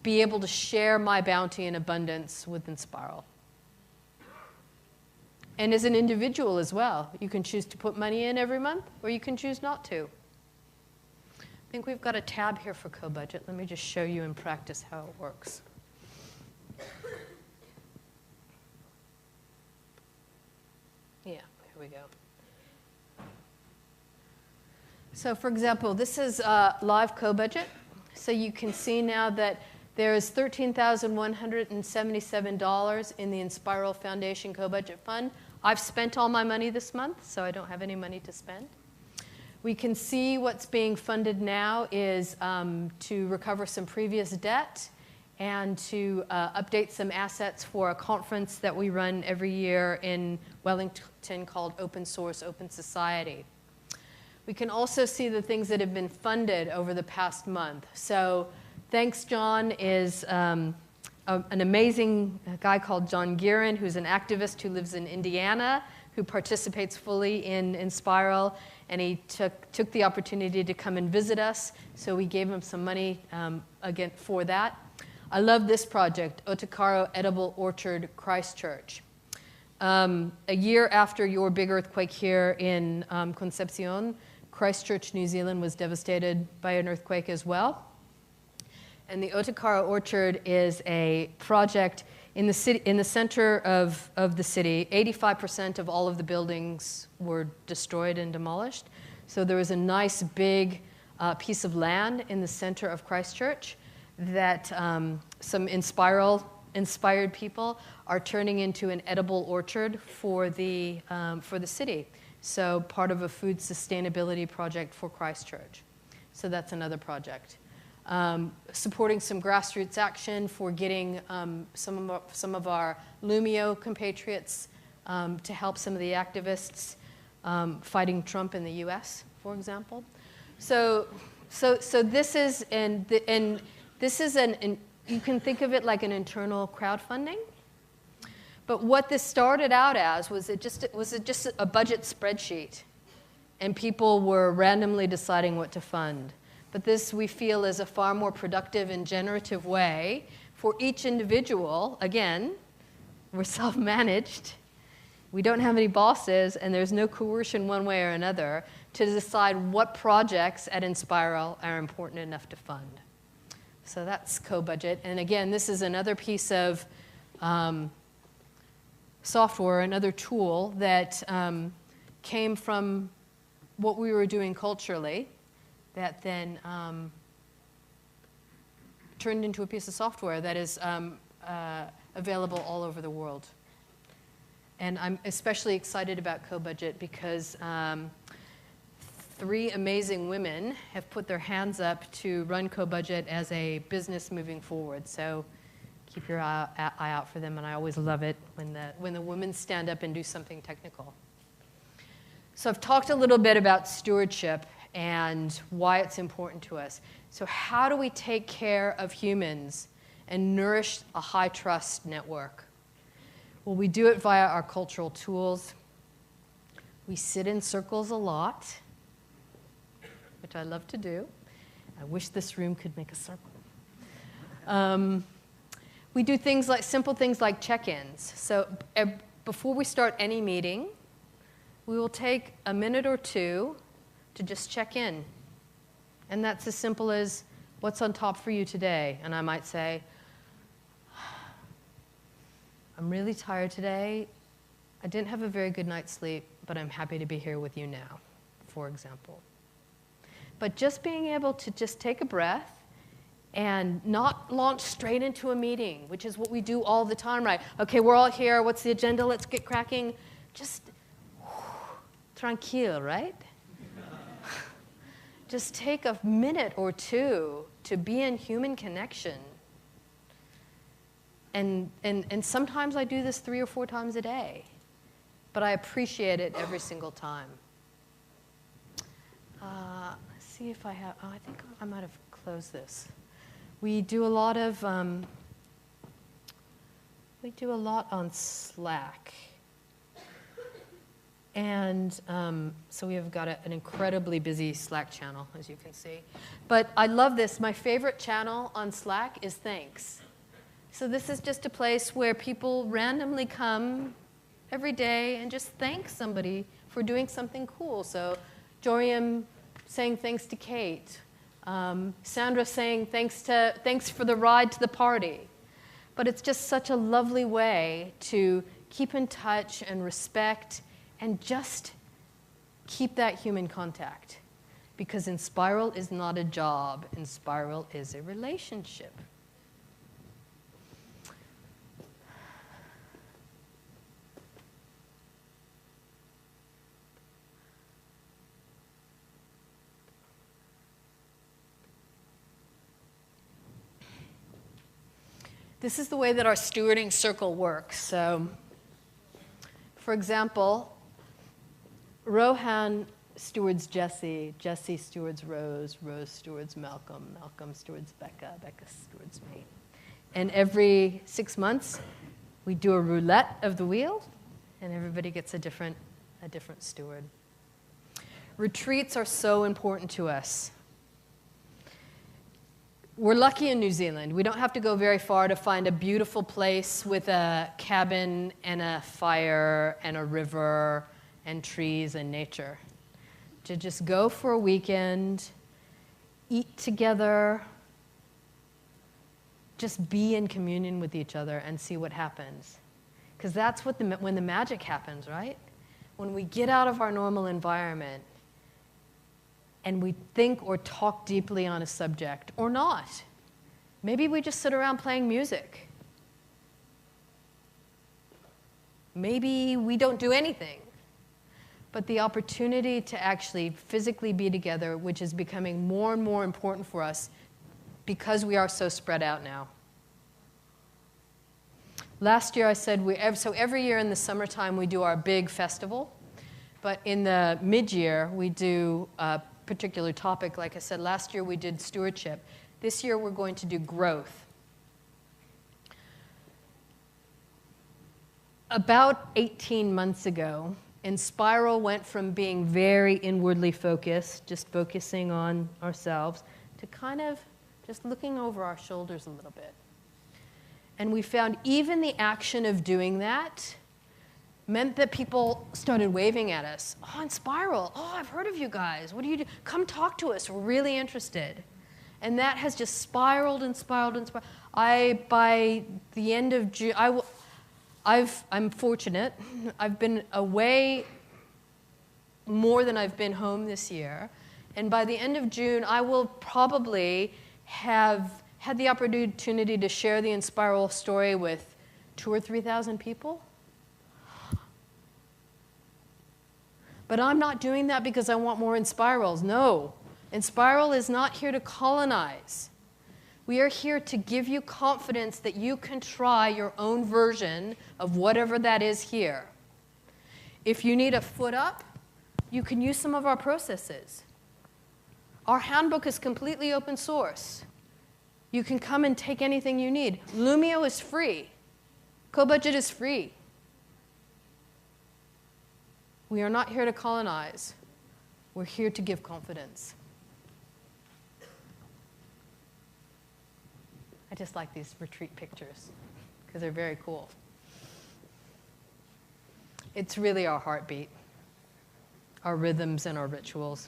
be able to share my bounty and abundance with ENSPIRAL. And as an individual as well, you can choose to put money in every month, or you can choose not to. I think we've got a tab here for co-budget. Let me just show you in practice how it works. Yeah, here we go. So for example, this is live co-budget. So you can see now that there is $13,177 in the ENSPIRAL Foundation co-budget fund. I've spent all my money this month, so I don't have any money to spend. We can see what's being funded now is to recover some previous debt and to update some assets for a conference that we run every year in Wellington called Open Source, Open Society. We can also see the things that have been funded over the past month. So Thanks John is an amazing guy called John Guerin, who's an activist who lives in Indiana, who participates fully in ENSPIRAL, and he took the opportunity to come and visit us, so we gave him some money again for that. I love this project, Otakaro Edible Orchard Christchurch. A year after your big earthquake here in Concepcion, Christchurch, New Zealand was devastated by an earthquake as well. And the Otakaro Orchard is a project in the city, in the center of the city. 85% of all of the buildings were destroyed and demolished. So there was a nice big piece of land in the center of Christchurch that some inspired people are turning into an edible orchard for the city. So part of a food sustainability project for Christchurch. So that's another project. Supporting some grassroots action for getting some of our Lumio compatriots to help some of the activists fighting Trump in the U.S., for example. So this is you can think of it like an internal crowdfunding. But what this started out as was just a budget spreadsheet, and people were randomly deciding what to fund. But this, we feel, is a far more productive and generative way for each individual. Again, we're self-managed. We don't have any bosses, and there's no coercion one way or another to decide what projects at ENSPIRAL are important enough to fund. So that's co-budget. And again, this is another piece of software, another tool that came from what we were doing culturally, that then turned into a piece of software that is available all over the world. And I'm especially excited about co-budget because 3 amazing women have put their hands up to run co-budget as a business moving forward. So keep your eye out for them, and I always love it when the women stand up and do something technical. So I've talked a little bit about stewardship and why it's important to us. So how do we take care of humans and nourish a high-trust network? Well, we do it via our cultural tools. We sit in circles a lot, which I love to do. I wish this room could make a circle. We do things like simple things like check-ins. So before we start any meeting, we will take a minute or two to just check in. And that's as simple as, what's on top for you today? And I might say, I'm really tired today. I didn't have a very good night's sleep, but I'm happy to be here with you now, for example. But just being able to just take a breath and not launch straight into a meeting, which is what we do all the time, right? Okay, we're all here. What's the agenda? Let's get cracking. Just tranquille, right? Just take a minute or two to be in human connection. And sometimes I do this 3 or 4 times a day, but I appreciate it every single time. Let's see if I have, I think I might have closed this. We do a lot on Slack. And so we have got an incredibly busy Slack channel, as you can see. But I love this. My favorite channel on Slack is Thanks. So this is just a place where people randomly come every day and just thank somebody for doing something cool. So Joriam saying thanks to Kate. Sandra saying thanks for the ride to the party. But it's just such a lovely way to keep in touch and respect and just keep that human contact. Because ENSPIRAL is not a job. ENSPIRAL is a relationship. This is the way that our stewarding circle works. So, for example, Rohan stewards Jesse, Jesse stewards Rose, Rose stewards Malcolm, Malcolm stewards Becca, Becca stewards me. And every 6 months, we do a roulette of the wheel, and everybody gets a different steward. Retreats are so important to us. We're lucky in New Zealand. We don't have to go very far to find a beautiful place with a cabin and a fire and a river and trees and nature. To just go for a weekend, eat together, just be in communion with each other and see what happens. Because that's what when the magic happens, right? When we get out of our normal environment and we think or talk deeply on a subject, or not. Maybe we just sit around playing music. Maybe we don't do anything. But the opportunity to actually physically be together, which is becoming more and more important for us because we are so spread out now. Last year I said, so every year in the summertime we do our big festival, but in the mid-year we do a particular topic. Like I said, last year we did stewardship. This year we're going to do growth. About 18 months ago, ENSPIRAL went from being very inwardly focused, just focusing on ourselves, to kind of just looking over our shoulders a little bit. And we found even the action of doing that meant that people started waving at us. Oh, ENSPIRAL. Oh, I've heard of you guys. What do you do? Come talk to us. We're really interested. And that has just spiraled and spiraled and spiraled. By the end of June, I'm fortunate. I've been away more than I've been home this year. And by the end of June, I will probably have had the opportunity to share the ENSPIRAL story with 2,000 or 3,000 people. But I'm not doing that because I want more ENSPIRALs. No. ENSPIRAL is not here to colonize. We are here to give you confidence that you can try your own version of whatever that is here. If you need a foot up, you can use some of our processes. Our handbook is completely open source. You can come and take anything you need. Lumio is free. CoBudget is free. We are not here to colonize. We're here to give confidence. I just like these retreat pictures because they're very cool. It's really our heartbeat, our rhythms and our rituals.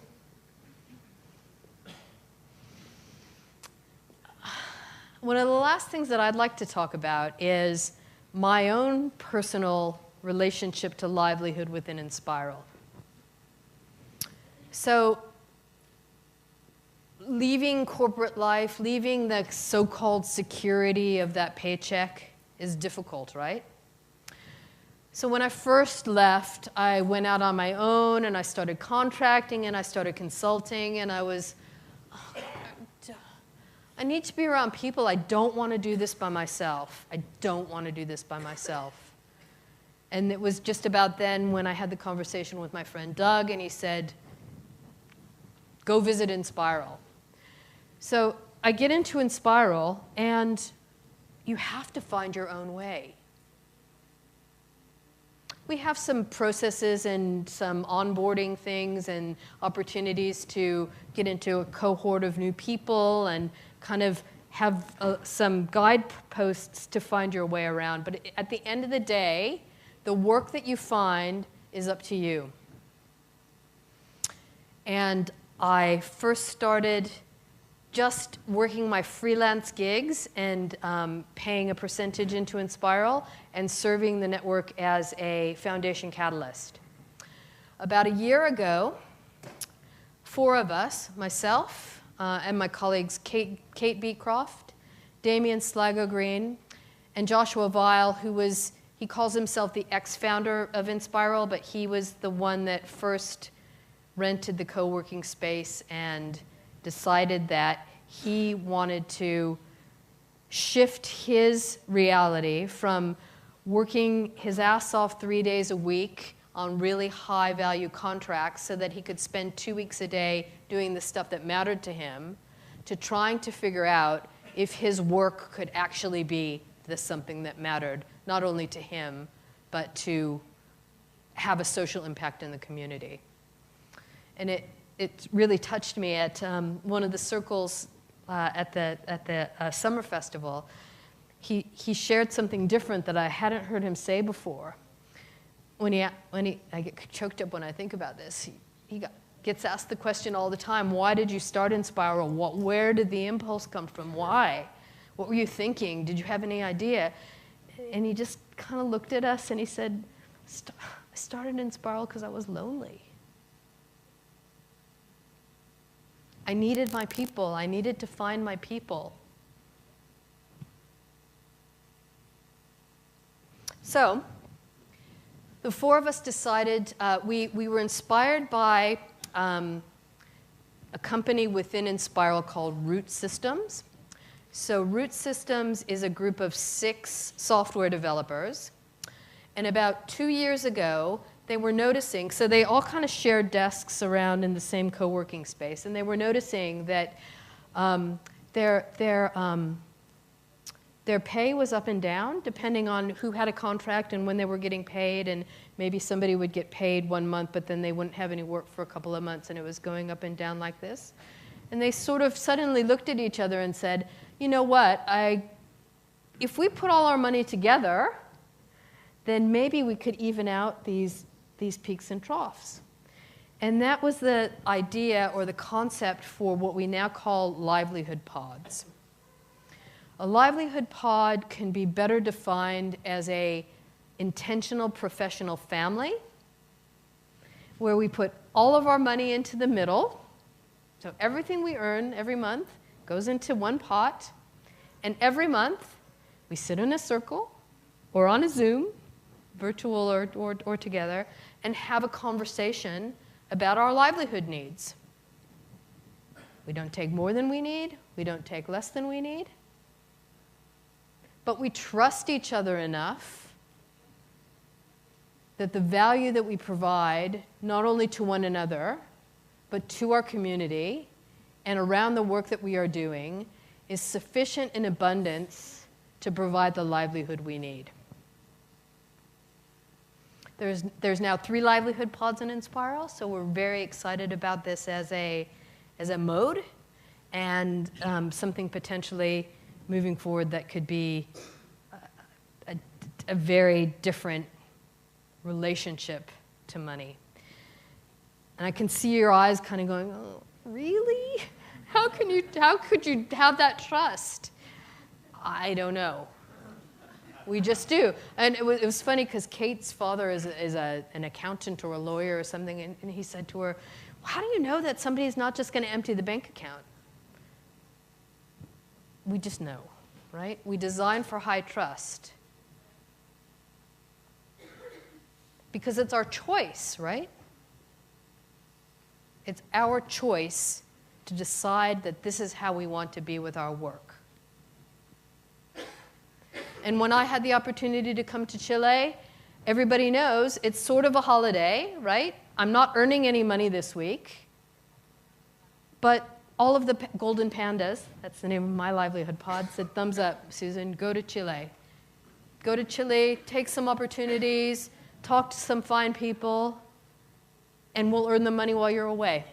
One of the last things that I'd like to talk about is my own personal relationship to livelihood within ENSPIRAL. So leaving corporate life, leaving the so-called security of that paycheck is difficult, right? So when I first left, I went out on my own and I started contracting and I started consulting and I need to be around people. I don't want to do this by myself. I don't want to do this by myself. And it was just about then when I had the conversation with my friend Doug and he said, go visit ENSPIRAL. So I get into ENSPIRAL and you have to find your own way. We have some processes and some onboarding things and opportunities to get into a cohort of new people and kind of have some guideposts to find your way around. But at the end of the day, the work that you find is up to you. And I first started just working my freelance gigs and paying a percentage into ENSPIRAL and serving the network as a foundation catalyst. About a year ago, 4 of us, myself and my colleagues Kate Beecroft, Damian Slago-Green, and Joshua Weil, he calls himself the ex-founder of ENSPIRAL, but he was the one that first rented the co-working space and decided that he wanted to shift his reality from working his ass off 3 days a week on really high-value contracts so that he could spend 2 weeks a day doing the stuff that mattered to him, to trying to figure out if his work could actually be something that mattered, not only to him, but to have a social impact in the community. And it really touched me at one of the circles at the summer festival. He shared something different that I hadn't heard him say before. I get choked up when I think about this. He gets asked the question all the time, why did you start ENSPIRAL? Where did the impulse come from? Why? What were you thinking? Did you have any idea? And he just kind of looked at us and he said, I started ENSPIRAL because I was lonely. I needed my people. I needed to find my people. So the 4 of us decided, we were inspired by a company within ENSPIRAL called Root Systems. So Root Systems is a group of 6 software developers. And about 2 years ago, they were noticing, so they all kind of shared desks around in the same co-working space, and they were noticing that their pay was up and down depending on who had a contract and when they were getting paid, and maybe somebody would get paid 1 month, but then they wouldn't have any work for a couple of months, and it was going up and down like this. And they sort of suddenly looked at each other and said, you know what, if we put all our money together, then maybe we could even out these peaks and troughs. And that was the idea or the concept for what we now call livelihood pods. A livelihood pod can be better defined as an intentional professional family where we put all of our money into the middle. So everything we earn every month goes into one pot, and every month we sit in a circle or on a Zoom, virtual or together, and have a conversation about our livelihood needs. We don't take more than we need. We don't take less than we need. But we trust each other enough that the value that we provide, not only to one another, but to our community and around the work that we are doing, is sufficient in abundance to provide the livelihood we need. There's now 3 livelihood pods in ENSPIRAL, so we're very excited about this as a mode and something potentially moving forward that could be a very different relationship to money. And I can see your eyes kind of going, oh, really? How could you have that trust? I don't know. We just do. And it was funny because Kate's father is an accountant or a lawyer or something, and he said to her, how do you know that somebody is not just going to empty the bank account? we just know, right? We design for high trust. Because it's our choice, right? It's our choice to decide that this is how we want to be with our work. And when I had the opportunity to come to Chile, everybody knows it's sort of a holiday, right? I'm not earning any money this week, but all of the golden pandas, that's the name of my livelihood pod, said, thumbs up, Susan, go to Chile. Go to Chile, take some opportunities, talk to some fine people, and we'll earn the money while you're away.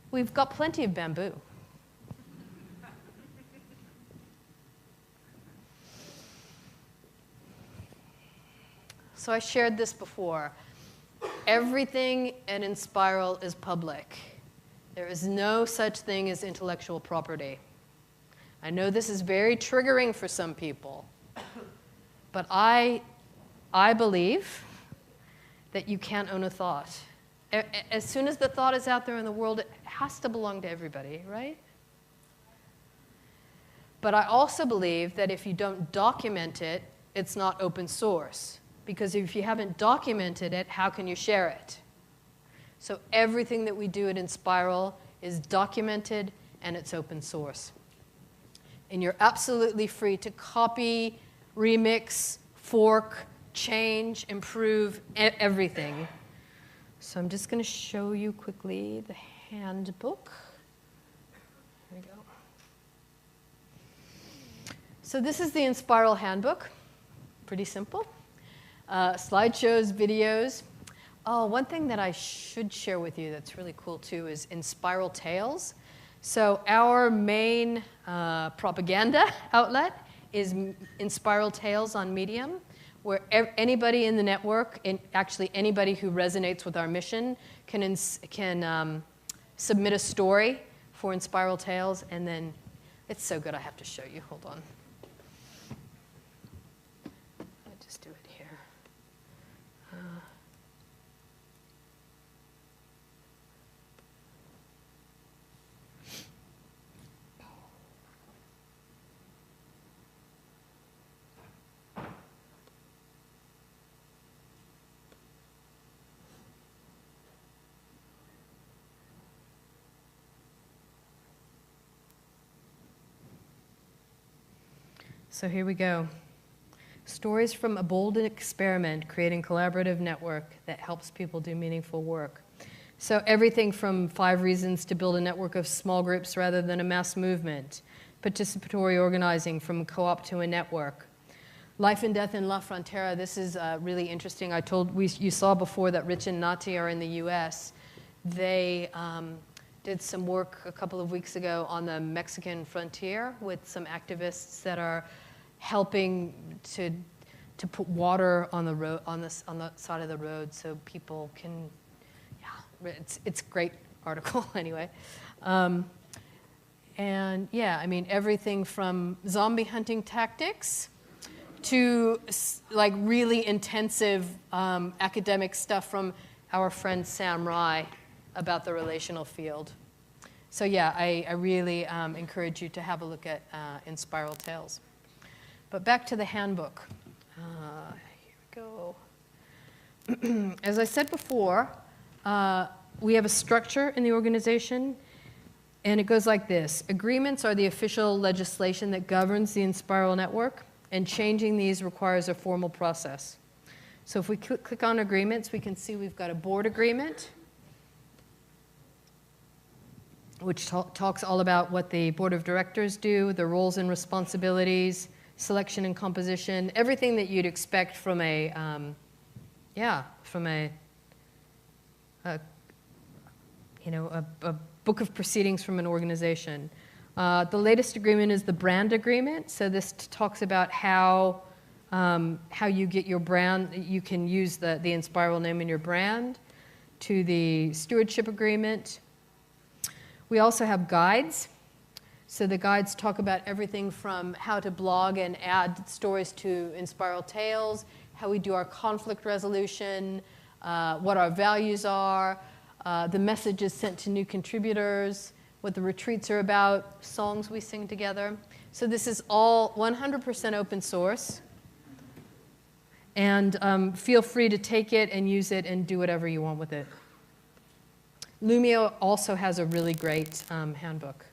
We've got plenty of bamboo. So I shared this before. Everything at ENSPIRAL is public. There is no such thing as intellectual property. I know this is very triggering for some people, but I believe that you can't own a thought. As soon as the thought is out there in the world, it has to belong to everybody, right? But I also believe that if you don't document it, it's not open source. Because if you haven't documented it, how can you share it? So everything that we do at ENSPIRAL is documented and it's open source. And you're absolutely free to copy, remix, fork, change, improve, everything. So I'm just going to show you quickly the handbook. There we go. So this is the ENSPIRAL handbook. Pretty simple. Slideshows, videos. Oh, one thing that I should share with you that's really cool too is ENSPIRAL Tales. So our main propaganda outlet is ENSPIRAL Tales on Medium, where anybody in the network, and actually anybody who resonates with our mission, can submit a story for ENSPIRAL Tales, and then it's so good I have to show you. Hold on. I'll just do it here. So here we go. Stories from a bold experiment, creating collaborative network that helps people do meaningful work. So everything from 5 reasons to build a network of small groups rather than a mass movement, participatory organizing from a co-op to a network. Life and Death in La Frontera, this is really interesting. You saw before that Rich and Nati are in the US. They did some work a couple of weeks ago on the Mexican frontier with some activists that are helping to put water on the road, on the side of the road, so people can. Yeah, it's a great article anyway. And yeah, I mean everything from zombie hunting tactics to like really intensive academic stuff from our friend Sam Rai about the relational field. So yeah, I really encourage you to have a look at ENSPIRAL Tales. But back to the handbook. Here we go. As I said before, we have a structure in the organization, and it goes like this. Agreements are the official legislation that governs the ENSPIRAL network, and changing these requires a formal process. So if we click on agreements, we can see we've got a board agreement, which talks all about what the board of directors do, the roles and responsibilities, selection and composition, everything that you'd expect from a book of proceedings from an organization. The latest agreement is the brand agreement. So this talks about how you get your brand. You can use the ENSPIRAL name in your brand. To the stewardship agreement. We also have guides. So the guides talk about everything from how to blog and add stories to ENSPIRAL Tales, how we do our conflict resolution, what our values are, the messages sent to new contributors, what the retreats are about, songs we sing together. So this is all 100% open source. And feel free to take it and use it and do whatever you want with it. Lumio also has a really great handbook.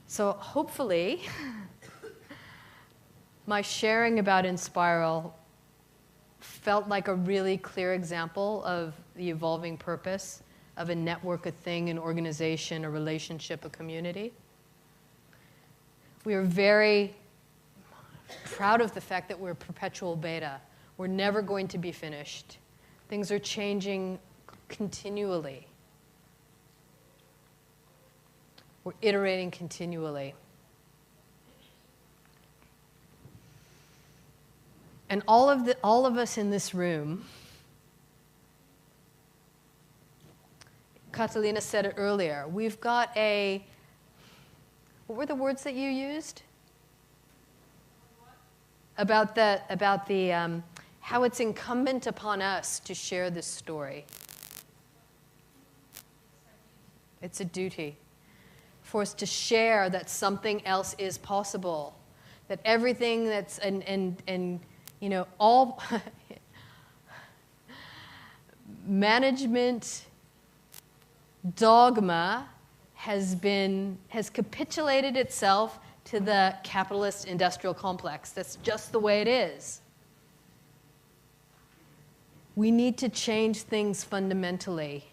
So hopefully, my sharing about ENSPIRAL felt like a really clear example of the evolving purpose of a network, a thing, an organization, a relationship, a community. We are very proud of the fact that we're perpetual beta. We're never going to be finished. Things are changing continually. We're iterating continually. And all of us in this room, Catalina said it earlier, we've got a, what were the words that you used? About the how it's incumbent upon us to share this story. It's a duty for us to share that something else is possible, that everything that's, and you know, all management dogma has capitulated itself to the capitalist industrial complex. That's just the way it is. We need to change things fundamentally.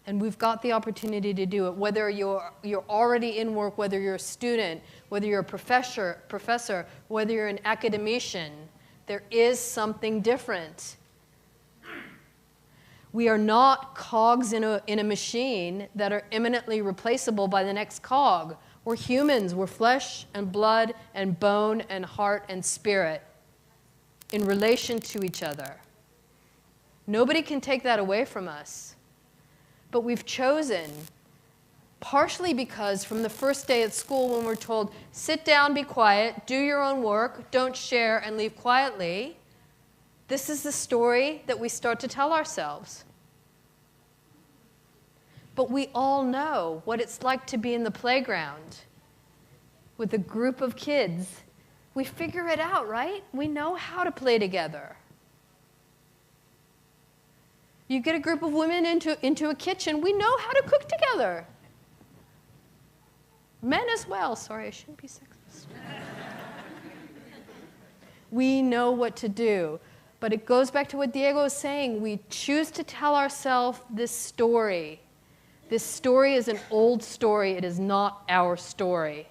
And we've got the opportunity to do it, whether you're already in work, whether you're a student, whether you're a professor, whether you're an academician. There is something different. We are not cogs in a machine that are imminently replaceable by the next cog. We're humans. We're flesh and blood and bone and heart and spirit in relation to each other. Nobody can take that away from us. But we've chosen, partially because from the first day at school when we're told, sit down, be quiet, do your own work, don't share, and leave quietly, this is the story that we start to tell ourselves. But we all know what it's like to be in the playground with a group of kids. We figure it out, right? We know how to play together. You get a group of women into a kitchen, we know how to cook together. Men as well. Sorry, I shouldn't be sexist. We know what to do. But it goes back to what Diego was saying. We choose to tell ourselves this story. This story is an old story. It is not our story.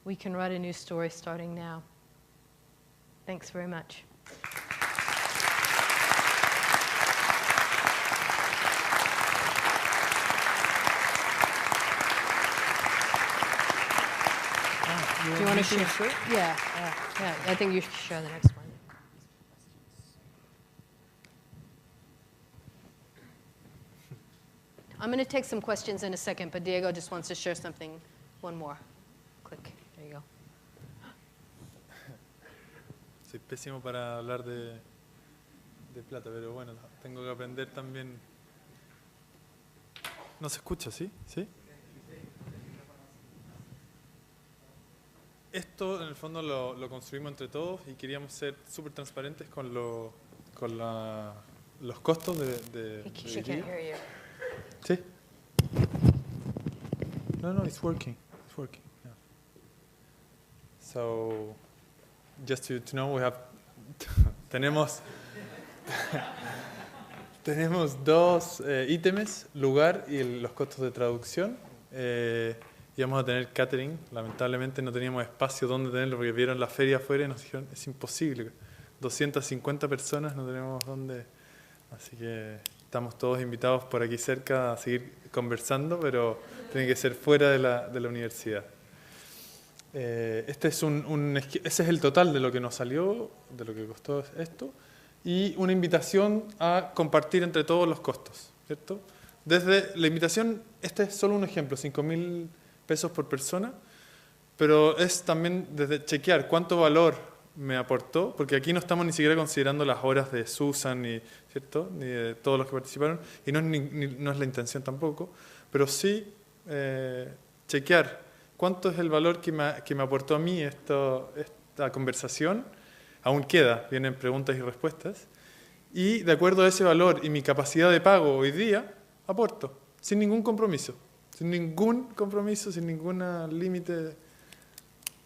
We can write a new story starting now. Thanks very much. Do you want to share? Yeah. I think you should share the next one. I'm going to take some questions in a second, but Diego just wants to share something. One more. Click. There you go. Soy pésimo para hablar de plata, pero bueno, tengo que aprender también. ¿No se escucha, sí? ¿Sí? Esto, en el fondo, lo construimos entre todos y queríamos ser súper transparentes con los costos de She can't hear you. ¿Sí? No, it's working. It's working. Yeah. So, just to know, we have tenemos dos ítems, lugar y los costos de traducción. Íbamos a tener catering, lamentablemente no teníamos espacio donde tenerlo porque vieron la feria afuera y nos dijeron es imposible, 250 personas no tenemos dónde, así que estamos todos invitados por aquí cerca a seguir conversando, pero tiene que ser fuera de la universidad. Ese es el total de lo que nos salió, de lo que costó esto, y una invitación a compartir entre todos los costos, ¿cierto? Desde la invitación, este es solo un ejemplo, 5.000 pesos por persona, pero es también desde chequear cuánto valor me aportó, porque aquí no estamos ni siquiera considerando las horas de Susan, ¿cierto? Ni de todos los que participaron, y no es la intención tampoco, pero sí chequear cuánto es el valor que me aportó a mí esta conversación. Aún queda, vienen preguntas y respuestas, y de acuerdo a ese valor y mi capacidad de pago hoy día, aporto, sin ningún compromiso, sin ningún límite.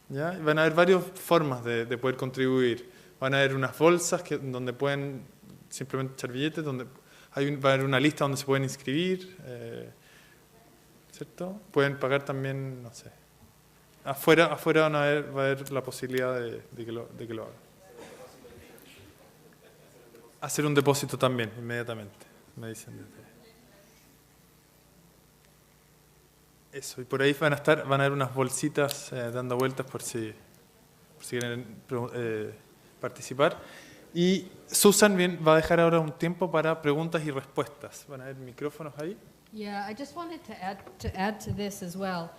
¿Ya? Van a haber varias formas de poder contribuir. Van a haber unas bolsas donde pueden simplemente echar billetes, donde va a haber una lista donde se pueden inscribir, ¿cierto? Pueden pagar también, no sé. Afuera va a haber la posibilidad de que lo hagan. Hacer un depósito también, inmediatamente, me dicen desde. Eso, y por ahí van a haber unas bolsitas dando vueltas por si quieren participar. Y Susan va a dejar ahora un tiempo para preguntas y respuestas. Van a haber micrófonos ahí. Yeah, I just wanted to add to this as well.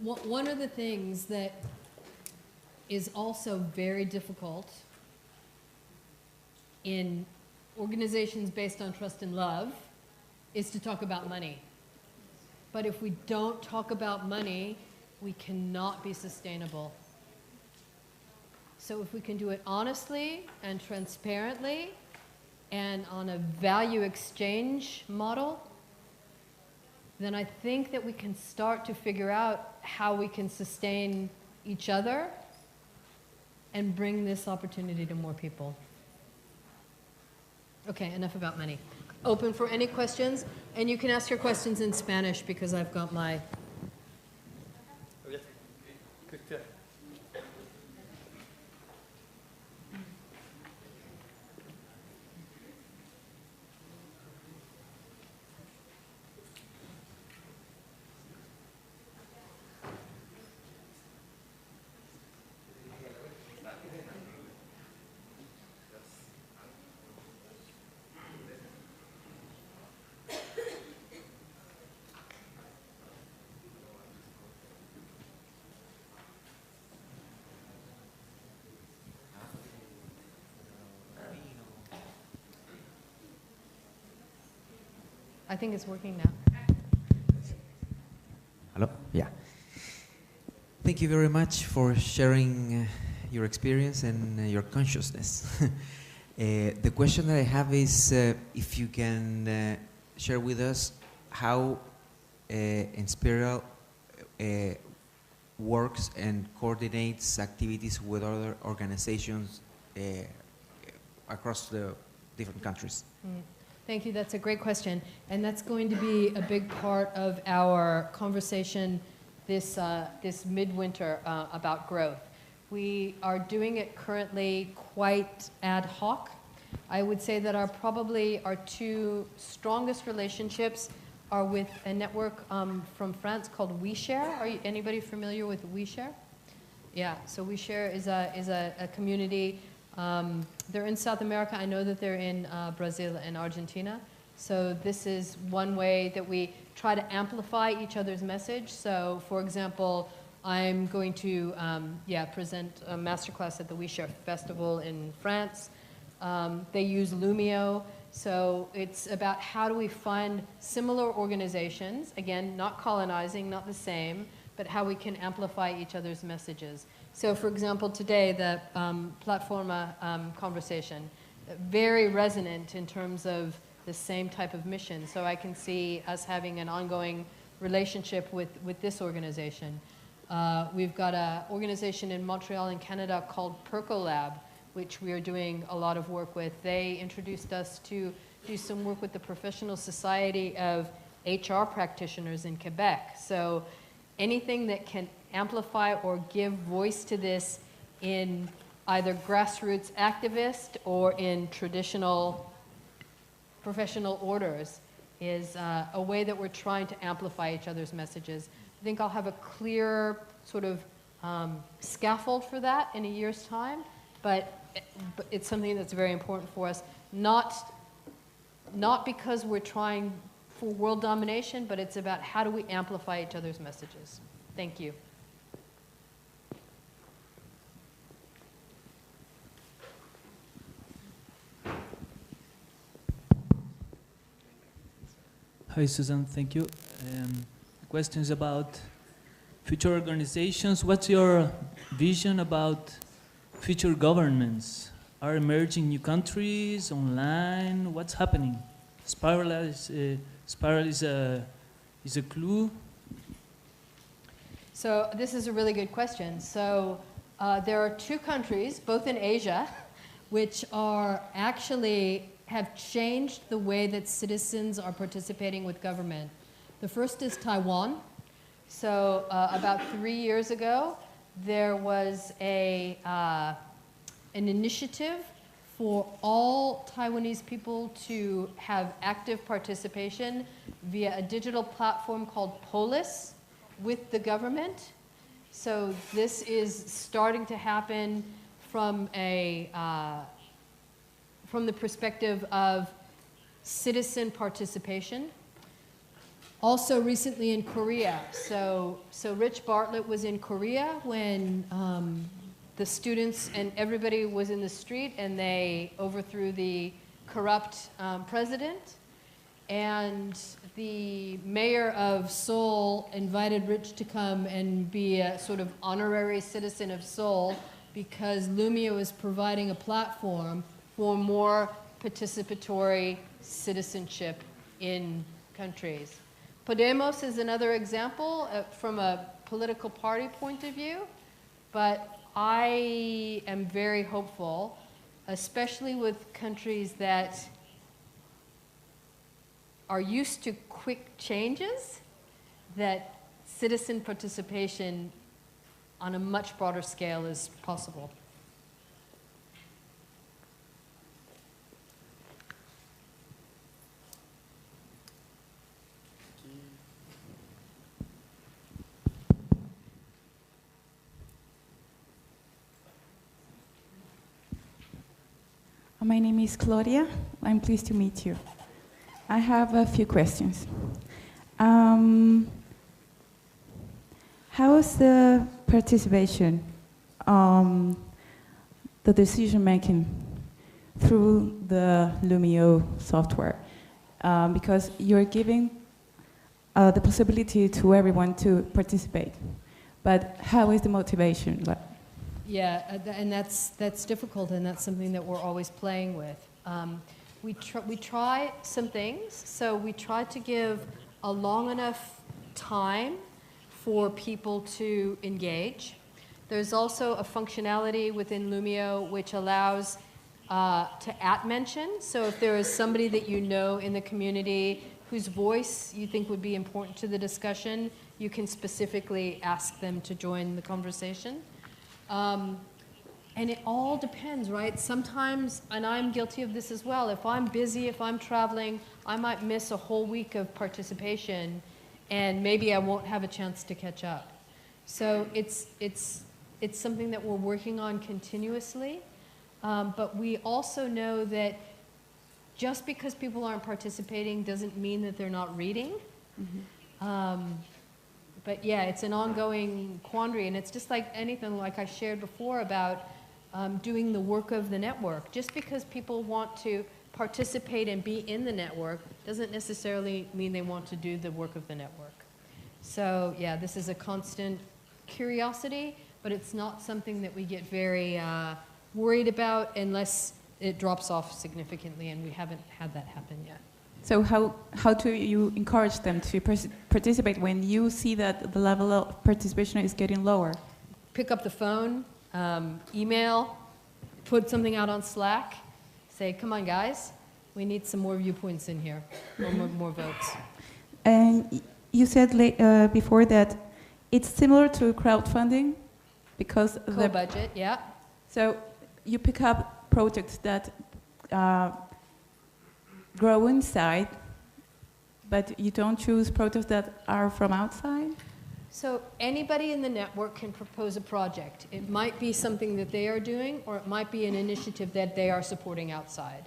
One of the things that is also very difficult in organizations based on trust and love is to talk about money. But if we don't talk about money, we cannot be sustainable. So if we can do it honestly and transparently and on a value exchange model, then I think that we can start to figure out how we can sustain each other and bring this opportunity to more people. Okay, enough about money. Open for any questions, and you can ask your questions in Spanish because I've got my... I think it's working now. Hello? Yeah. Thank you very much for sharing your experience and your consciousness. The question that I have is if you can share with us how ENSPIRAL works and coordinates activities with other organizations across the different countries. Thank you, that's a great question. And that's going to be a big part of our conversation this midwinter about growth. We are doing it currently quite ad hoc. I would say that probably our two strongest relationships are with a network from France called WeShare. Are anybody familiar with WeShare? Yeah, so WeShare is a community. They're in South America. I know that they're in Brazil and Argentina. So this is one way that we try to amplify each other's message. So, for example, I'm going to present a masterclass at the WeShare Festival in France. They use Lumio. So it's about how do we find similar organizations, again, not colonizing, not the same, but how we can amplify each other's messages. So, for example, today, the plataforma conversation, very resonant in terms of the same type of mission. So I can see us having an ongoing relationship with this organization. We've got an organization in Montreal in Canada called Percolab, which we are doing a lot of work with. They introduced us to do some work with the Professional Society of HR Practitioners in Quebec. So anything that can amplify or give voice to this in either grassroots activist or in traditional professional orders is a way that we're trying to amplify each other's messages. I think I'll have a clear sort of scaffold for that in a year's time, but it's something that's very important for us, not because we're trying for world domination, but it's about how do we amplify each other's messages. Thank you. Hi, Susan. Thank you. The question is about future organizations. What's your vision about future governments? Are emerging new countries, online? What's happening? Spiral is a clue. So this is a really good question. So there are two countries, both in Asia, which are actually have changed the way that citizens are participating with government. The first is Taiwan. So about 3 years ago, there was an initiative for all Taiwanese people to have active participation via a digital platform called Polis with the government. So this is starting to happen from the perspective of citizen participation. Also recently in Korea. So Rich Bartlett was in Korea when the students and everybody was in the street and they overthrew the corrupt president. And the mayor of Seoul invited Rich to come and be a sort of honorary citizen of Seoul because Lumio is providing a platform for more participatory citizenship in countries. Podemos is another example from a political party point of view, but I am very hopeful, especially with countries that are used to quick changes, that citizen participation on a much broader scale is possible. My name is Claudia. I'm pleased to meet you. I have a few questions. How is the participation, the decision making through the Lumio software? Because you're giving the possibility to everyone to participate, but how is the motivation? Yeah, and that's difficult, and that's something that we're always playing with. We try some things. So we try to give a long enough time for people to engage. There's also a functionality within Lumio which allows to @mention. So if there is somebody that you know in the community whose voice you think would be important to the discussion, you can specifically ask them to join the conversation. And it all depends, right? Sometimes, and I'm guilty of this as well, if I'm busy, if I'm traveling, I might miss a whole week of participation and maybe I won't have a chance to catch up. So it's something that we're working on continuously, but we also know that just because people aren't participating doesn't mean that they're not reading. Mm-hmm. But yeah, it's an ongoing quandary, and it's just like anything like I shared before about doing the work of the network. Just because people want to participate and be in the network doesn't necessarily mean they want to do the work of the network. So yeah, this is a constant curiosity, but it's not something that we get very worried about unless it drops off significantly, and we haven't had that happen yet. So how do you encourage them to participate when you see that the level of participation is getting lower? Pick up the phone, email, put something out on Slack, say, come on guys, we need some more viewpoints in here, or more votes. And you said before that it's similar to crowdfunding because co-budget, yeah. So you pick up projects that grow inside, but you don't choose projects that are from outside? So anybody in the network can propose a project. It might be something that they are doing, or it might be an initiative that they are supporting outside.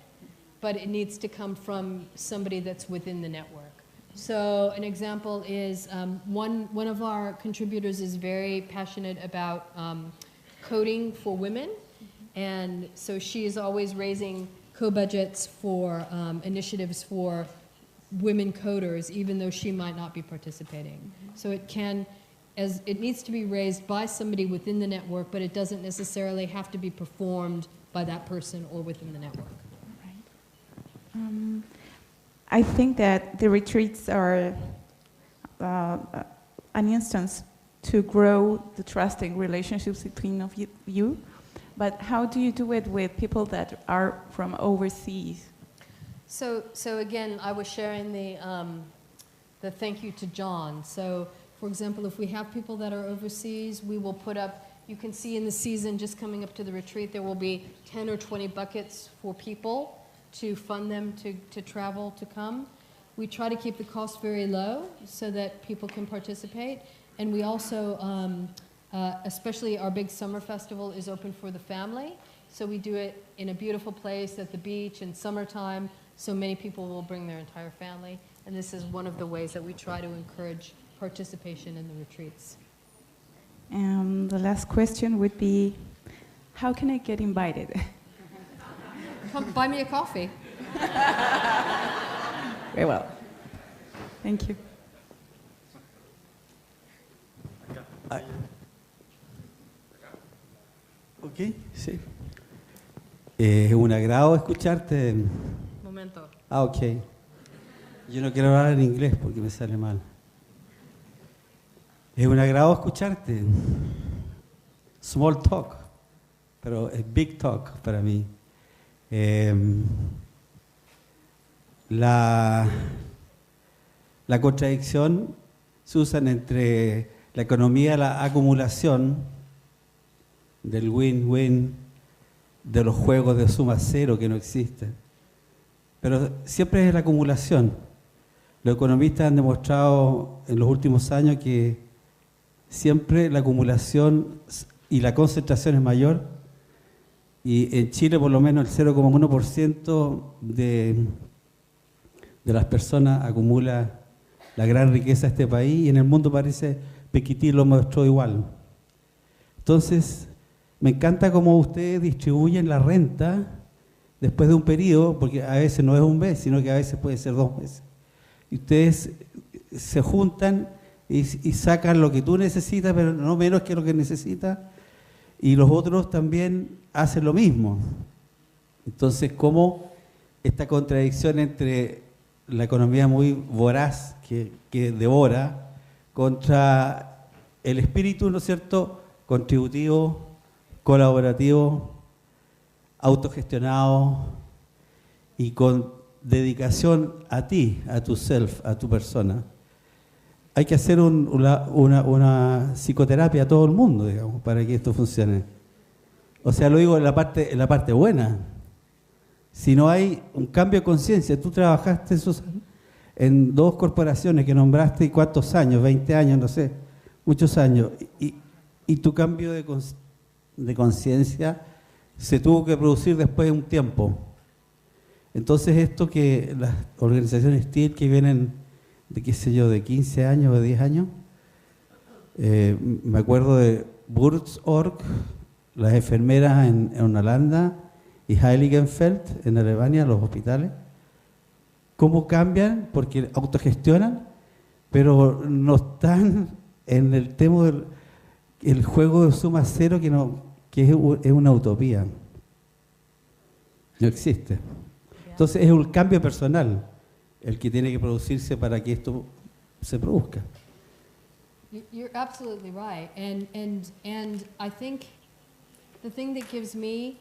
But it needs to come from somebody that's within the network. So an example is one of our contributors is very passionate about coding for women. And so she is always raising co-budgets for initiatives for women coders, even though she might not be participating. So it needs to be raised by somebody within the network, but it doesn't necessarily have to be performed by that person or within the network. I think that the retreats are an instance to grow the trusting relationships between of you. But how do you do it with people that are from overseas? So again, I was sharing the thank you to John. So, for example, if we have people that are overseas, we will put up, you can see in the season just coming up to the retreat, there will be 10 or 20 buckets for people to fund them to travel, to come. We try to keep the cost very low so that people can participate. And we also, especially our big summer festival is open for the family. So we do it in a beautiful place at the beach in summertime, so many people will bring their entire family. And this is one of the ways that we try to encourage participation in the retreats. And the last question would be, how can I get invited? Come buy me a coffee. Very well. Thank you. Ok, sí. Es un agrado escucharte. Momento. Ah, ok. Yo no quiero hablar en inglés porque me sale mal. Es un agrado escucharte. Small talk, pero es big talk para mí. La contradicción, Susan, entre la economía de la acumulación, del win-win, de los juegos de suma cero que no existen, pero siempre es la acumulación. Los economistas han demostrado en los últimos años que siempre la acumulación y la concentración es mayor, y en Chile por lo menos el 0,1% de las personas acumula la gran riqueza de este país, y en el mundo parece Piketty lo mostró igual. Entonces, me encanta cómo ustedes distribuyen la renta después de un periodo, porque a veces no es un mes, sino que a veces puede ser 2 meses. Y ustedes se juntan y sacan lo que tú necesitas, pero no menos que lo que necesitas, y los otros también hacen lo mismo. Entonces, ¿cómo esta contradicción entre la economía muy voraz, que devora, contra el espíritu, ¿no es cierto?, contributivo, colaborativo, autogestionado y con dedicación a ti, a tu self, a tu persona? Hay que hacer una psicoterapia a todo el mundo, digamos, para que esto funcione. O sea, lo digo en la parte buena. Si no hay un cambio de conciencia, tú trabajaste, Susan, en 2 corporaciones que nombraste, ¿y cuántos años? 20 años, no sé, muchos años. Y tu cambio de conciencia se tuvo que producir después de un tiempo. Entonces esto que las organizaciones TIL que vienen de, qué sé yo, de 15 años o de 10 años, me acuerdo de Buurtzorg, las enfermeras en Holanda, y Heiligenfeld en Alemania, los hospitales, cómo cambian, porque autogestionan, pero no están en el tema del juego de suma cero, que es una utopía. No existe. Entonces es un cambio personal el que tiene que producirse para que esto se produzca. You're absolutely right, and I think the thing that gives me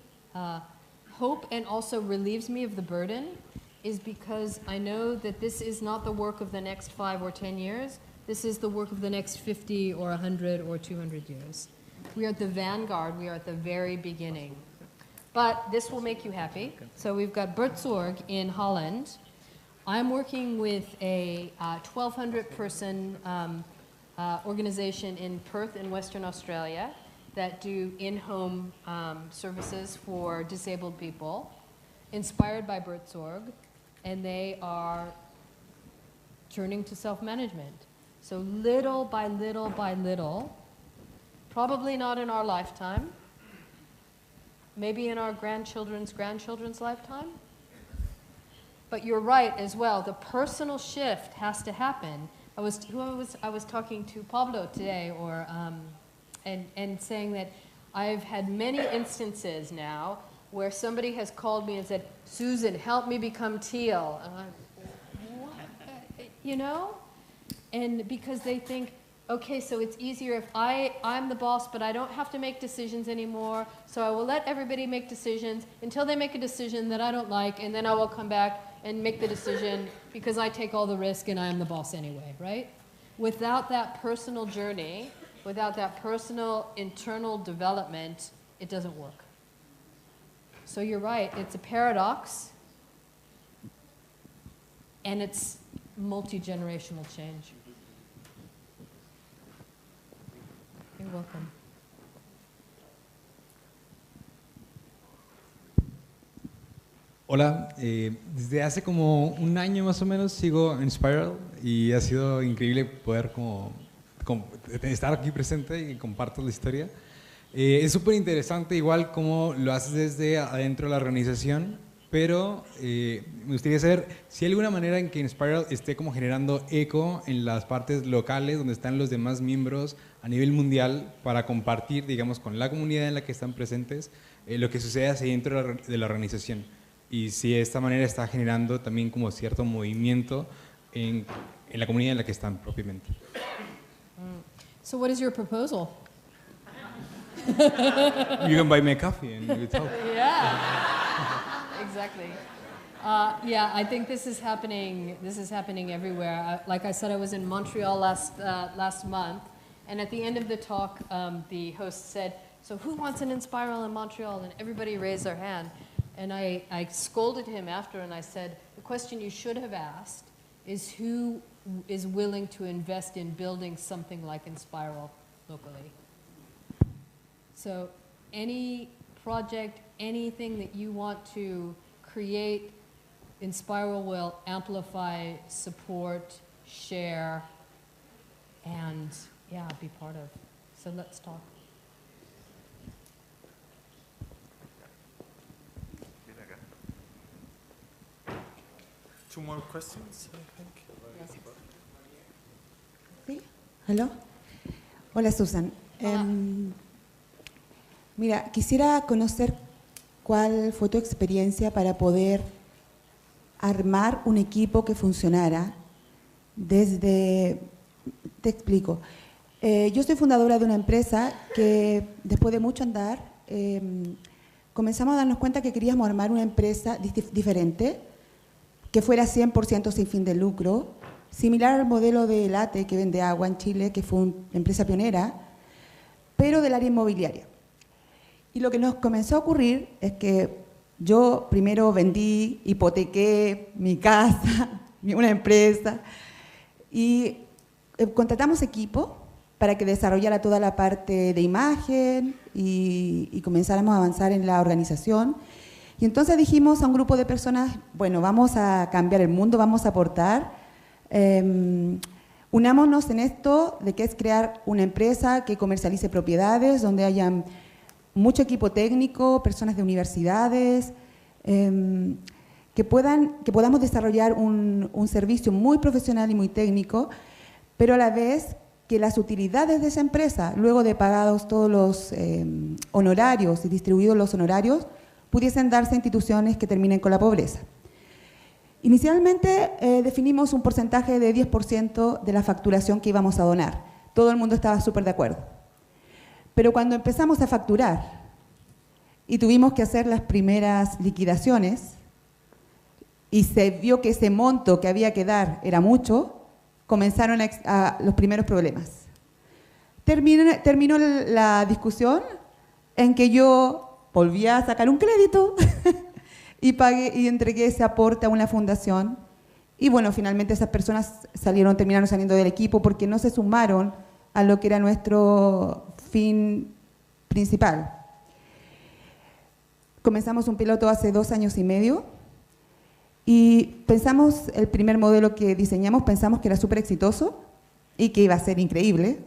hope and also relieves me of the burden is because I know that this is not the work of the next 5 or 10 years. This is the work of the next 50 or 100 or 200 years. We are at the vanguard. We are at the very beginning. But this will make you happy. So we've got Buurtzorg in Holland. I'm working with a 1,200-person organization in Perth in Western Australia that do in-home services for disabled people, inspired by Bertzorg, and they are turning to self-management. So little by little by little, probably not in our lifetime, maybe in our grandchildren's lifetime. But you're right as well, the personal shift has to happen. I was talking to Pablo today, and saying that I've had many instances now where somebody has called me and said, Susan, help me become teal. And I'm like, what? You know? And because they think, okay, so it's easier if I'm the boss, but I don't have to make decisions anymore, so I will let everybody make decisions until they make a decision that I don't like, and then I will come back and make the decision because I take all the risk and I am the boss anyway, right? Without that personal journey, without that personal internal development, it doesn't work. So you're right, it's a paradox, and it's multi-generational change. You're welcome. Hola, desde hace como un año más o menos sigo ENSPIRAL y ha sido increíble poder estar aquí presente y comparto la historia. Es súper interesante igual cómo lo haces desde adentro de la organización, pero me gustaría saber si hay alguna manera en que ENSPIRAL esté como generando eco en las partes locales donde están los demás miembros a nivel mundial para compartir, digamos, con la comunidad en la que están presentes lo que sucede hacia dentro de la organización. Y si de esta manera está generando también como cierto movimiento en la comunidad en la que están propiamente. So what is your proposal? You can buy me a coffee and we talk. Yeah, exactly. Yeah, I think this is happening everywhere. Like I said, I was in Montreal last month, and at the end of the talk, the host said, so who wants an ENSPIRAL in Montreal? And everybody raised their hand. And I scolded him after, and I said, the question you should have asked is who is willing to invest in building something like ENSPIRAL locally? So any project, anything that you want to create, ENSPIRAL will amplify, support, share, and yeah, be part of. So let's talk. Two more questions, I think. ¿Sí? ¿Aló? Hola, Susan. Hola. Mira, quisiera conocer cuál fue tu experiencia para poder armar un equipo que funcionara desde... Te explico. Yo soy fundadora de una empresa que después de mucho andar comenzamos a darnos cuenta que queríamos armar una empresa diferente, que fuera 100% sin fin de lucro, similar al modelo de Late que vende agua en Chile, que fue una empresa pionera, pero del área inmobiliaria. Y lo que nos comenzó a ocurrir es que yo primero vendí, hipotequé mi casa, una empresa, y contratamos equipo para que desarrollara toda la parte de imagen y comenzáramos a avanzar en la organización. Y entonces dijimos a un grupo de personas, bueno, vamos a cambiar el mundo, vamos a aportar, unámonos en esto de que es crear una empresa que comercialice propiedades, donde hayan mucho equipo técnico, personas de universidades, que podamos desarrollar un servicio muy profesional y muy técnico, pero a la vez que las utilidades de esa empresa, luego de pagados todos los honorarios y distribuidos los honorarios, pudiesen darse a instituciones que terminen con la pobreza. Inicialmente definimos un porcentaje de 10% de la facturación que íbamos a donar. Todo el mundo estaba súper de acuerdo. Pero cuando empezamos a facturar y tuvimos que hacer las primeras liquidaciones y se vio que ese monto que había que dar era mucho, comenzaron los primeros problemas. Terminó la discusión en que yo volví a sacar un crédito y pagué y entregué ese aporte a una fundación. Y bueno, finalmente esas personas terminaron saliendo del equipo porque no se sumaron a lo que era nuestro fin principal. Comenzamos un piloto hace 2 años y medio y pensamos, el primer modelo que diseñamos, pensamos que era súper exitoso y que iba a ser increíble.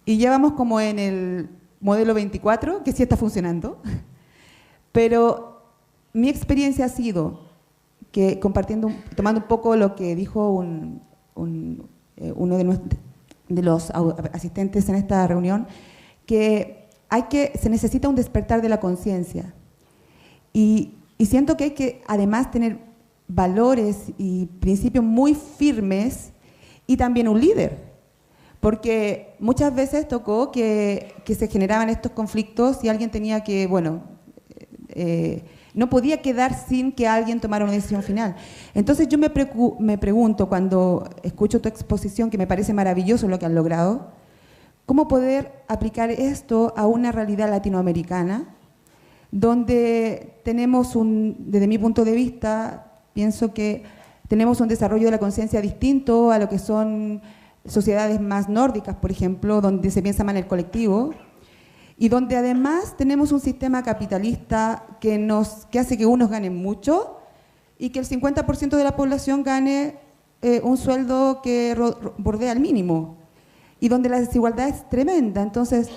Y ya vamos como en el modelo 24, que sí está funcionando. Pero mi experiencia ha sido que, tomando un poco lo que dijo uno de los asistentes en esta reunión, que se necesita un despertar de la conciencia. Y siento que hay que además tener valores y principios muy firmes y también un líder. Porque muchas veces tocó que se generaban estos conflictos y alguien tenía que, no podía quedar sin que alguien tomara una decisión final. Entonces yo me pregunto, cuando escucho tu exposición, que me parece maravilloso lo que han logrado, ¿cómo poder aplicar esto a una realidad latinoamericana donde tenemos desde mi punto de vista, pienso que tenemos un desarrollo de la conciencia distinto a lo que son sociedades más nórdicas, por ejemplo, donde se piensa más en el colectivo, y donde además tenemos un sistema capitalista que hace que unos ganen mucho y que el 50% de la población gane un sueldo que bordea el mínimo, y donde la desigualdad es tremenda. Entonces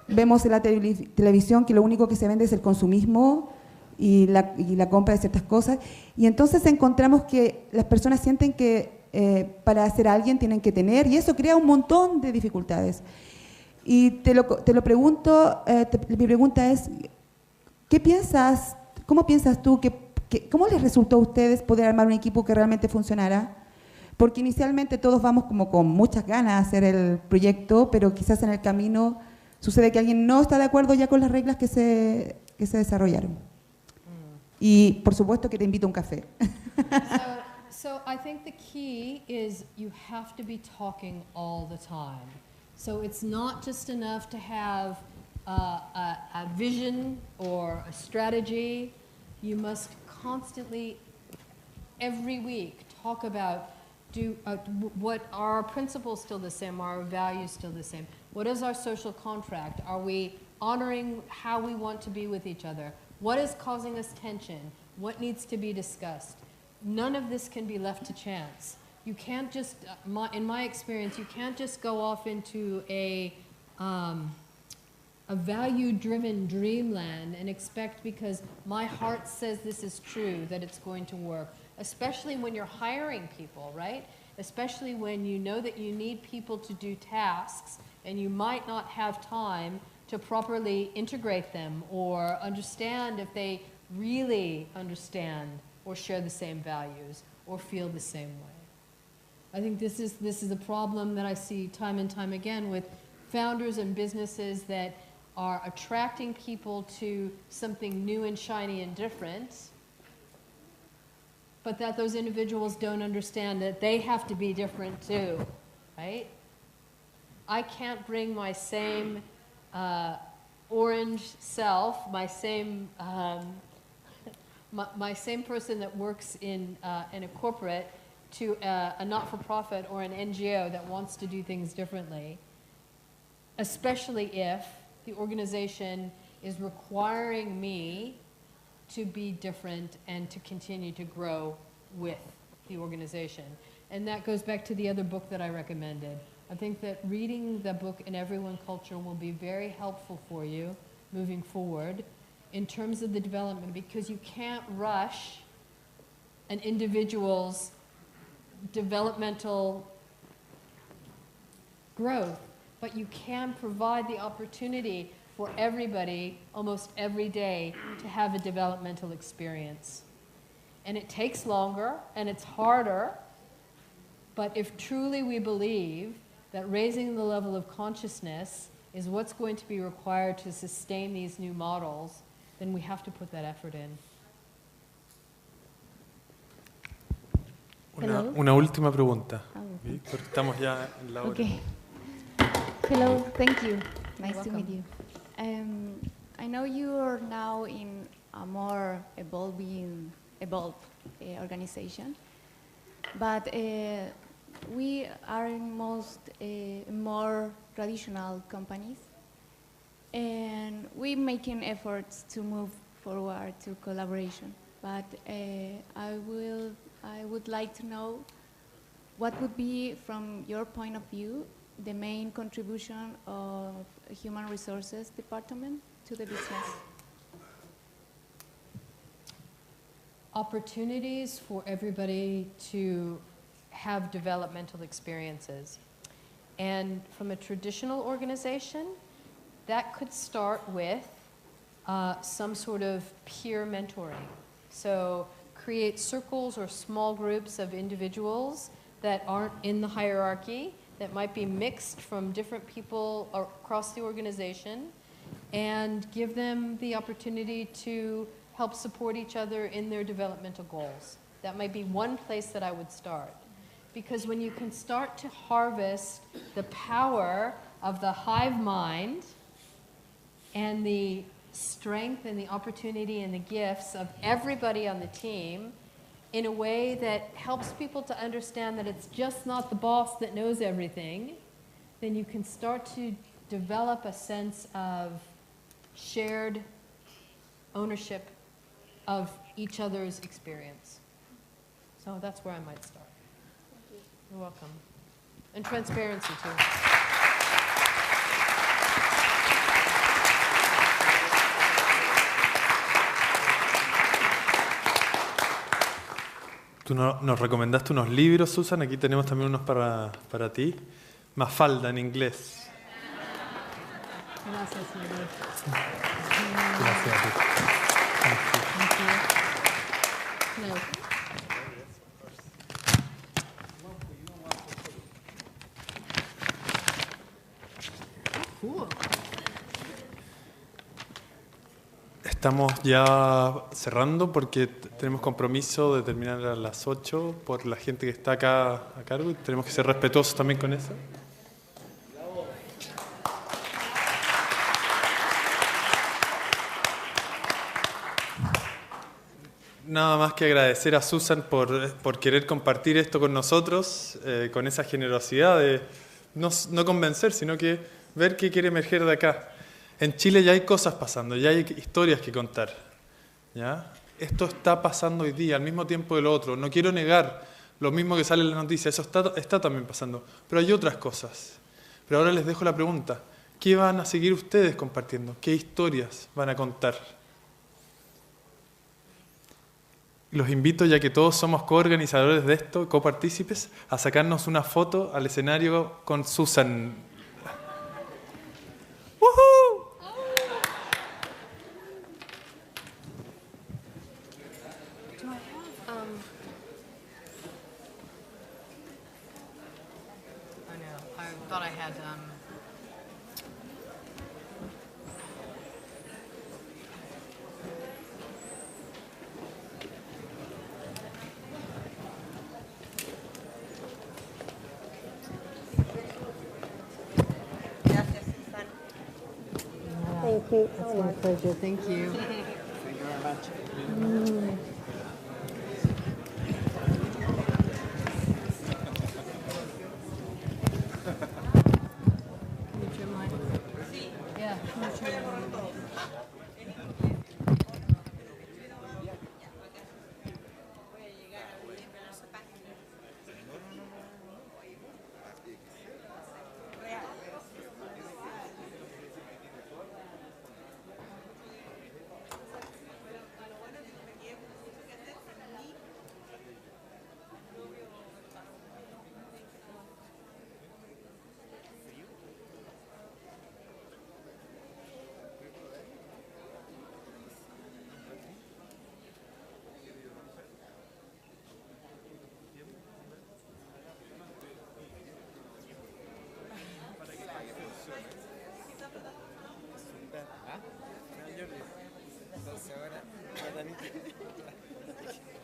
vemos en la televisión que lo único que se vende es el consumismo y la compra de ciertas cosas, y entonces encontramos que las personas sienten que para ser alguien tienen que tener, y eso crea un montón de dificultades. Y te lo pregunto, mi pregunta es, ¿cómo piensas tú, cómo les resultó a ustedes poder armar un equipo que realmente funcionara? Porque inicialmente todos vamos como con muchas ganas de hacer el proyecto, pero quizás en el camino sucede que alguien no está de acuerdo ya con las reglas que se desarrollaron. Y por supuesto que te invito a un café. So I think the key is you have to be talking all the time. So it's not just enough to have a vision or a strategy. You must constantly, every week, talk about what are our principles still the same? Are our values still the same? What is our social contract? Are we honoring how we want to be with each other? What is causing us tension? What needs to be discussed? None of this can be left to chance. You can't just, in my experience, you can't just go off into a value-driven dreamland and expect, because my heart says this is true, that it's going to work. Especially when you're hiring people, right? Especially when you know that you need people to do tasks and you might not have time to properly integrate them or understand if they really understand or share the same values or feel the same way. I think this is a problem that I see time and time again with founders and businesses that are attracting people to something new and shiny and different, but that those individuals don't understand that they have to be different too, right? I can't bring my same orange self, my same my same person that works in a corporate to a not-for-profit or an NGO that wants to do things differently, especially if the organization is requiring me to be different and to continue to grow with the organization. And that goes back to the other book that I recommended. I think that reading the book In Everyone Culture will be very helpful for you moving forward in terms of the development, because you can't rush an individual's developmental growth, but you can provide the opportunity for everybody almost every day to have a developmental experience. And it takes longer and it's harder, but if truly we believe that raising the level of consciousness is what's going to be required to sustain these new models, then we have to put that effort in. Una última pregunta, porque estamos ya en la hora. Okay. Hello, thank you. Nice You're to meet you. I know you are now in a more evolved organization, but we are in most more traditional companies, and we're making efforts to move forward to collaboration. But I would like to know what would be, from your point of view, the main contribution of Human Resources Department to the business? Opportunities for everybody to have developmental experiences. And from a traditional organization, that could start with some sort of peer mentoring. So create circles or small groups of individuals that aren't in the hierarchy, that might be mixed from different people across the organization, and give them the opportunity to help support each other in their developmental goals. That might be one place that I would start. Because when you can start to harvest the power of the hive mind and the strength and the opportunity and the gifts of everybody on the team in a way that helps people to understand that it's just not the boss that knows everything, then you can start to develop a sense of shared ownership of each other's experience. So that's where I might start. You're welcome. And transparency too. Tú nos recomendaste unos libros, Susan. Aquí tenemos también unos para ti. Mafalda en inglés. Gracias, señor. Gracias a ti. No. Cool. Estamos ya cerrando porque tenemos compromiso de terminar a las 8 por la gente que está acá a cargo y tenemos que ser respetuosos también con eso. Nada más que agradecer a Susan por querer compartir esto con nosotros, con esa generosidad de no convencer, sino que ver qué quiere emerger de acá. En Chile ya hay cosas pasando, ya hay historias que contar, ¿ya? Esto está pasando hoy día, al mismo tiempo de lo otro. No quiero negar lo mismo que sale en la noticia, eso está también pasando. Pero hay otras cosas. Pero ahora les dejo la pregunta, ¿qué van a seguir ustedes compartiendo? ¿Qué historias van a contar? Los invito, ya que todos somos coorganizadores de esto, copartícipes, a sacarnos una foto al escenario con Susan. ¡Woohoo! Thought I had Thank you so It's much. my pleasure. Thank you. Thank you very much. Yeah.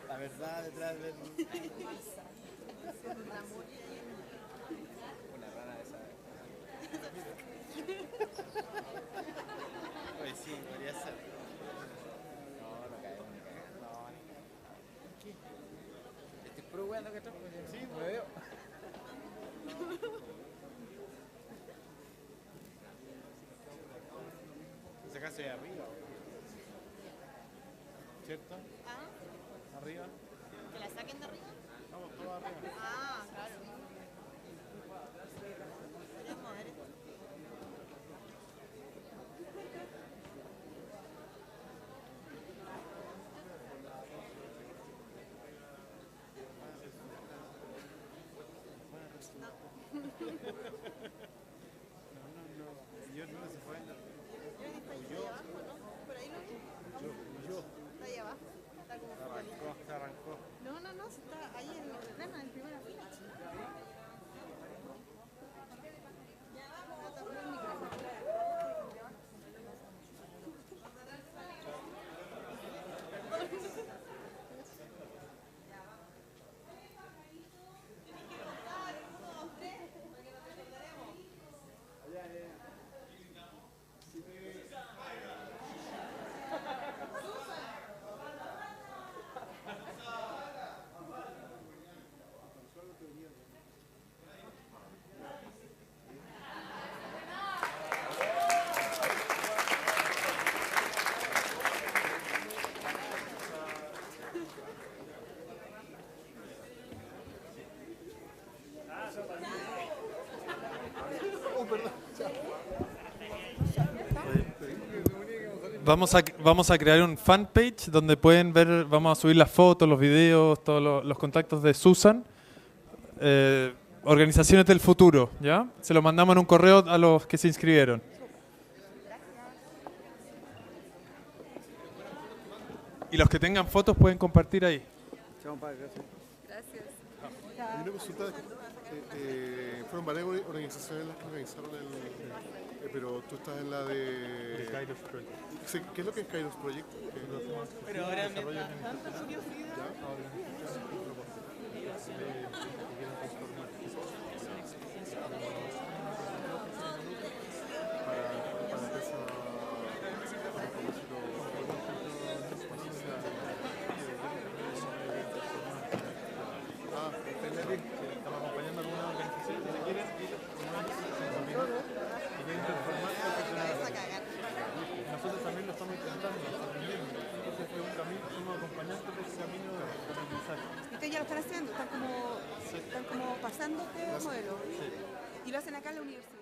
La verdad detrás del... Una rana esa. Pues sí, podría ser. No, no cae. No, ni cae. Estoy puro weando que atrás, sí, me veo. sacarse de arriba. ¿Cierto? ¿Ah? ¿Arriba? ¿Que la saquen de arriba? Vamos, todos arriba. Ah, claro. Podríamos mover esto. Yo no se fue. Yo abajo, ¿no? Por ahí lo vi. Yo. Está ahí abajo. Está como Se arrancó. No, está ahí en el plano, en primera fila. Vamos a crear un fanpage donde pueden ver, vamos a subir las fotos, los videos, todos los contactos de Susan. Organizaciones del futuro, ¿ya? Se lo mandamos en un correo a los que se inscribieron. Y los que tengan fotos pueden compartir ahí. Gracias. Una consulta, fueron varias organizaciones las que organizaron pero tú estás en la de... Kairos Project. Sí, ¿qué es lo que es Kairos Project? Pero ahora mientras tanto, Julio Frida. Estamos acompañando a algunas organizaciones que quieren ir nosotros también lo estamos intentando, aprendiendo. Entonces es un camino, somos acompañantes de ese camino de aprendizaje. ¿Y ustedes ya lo están haciendo? ¿Están como pasándote el modelo? Sí. ¿Y lo hacen acá en la universidad?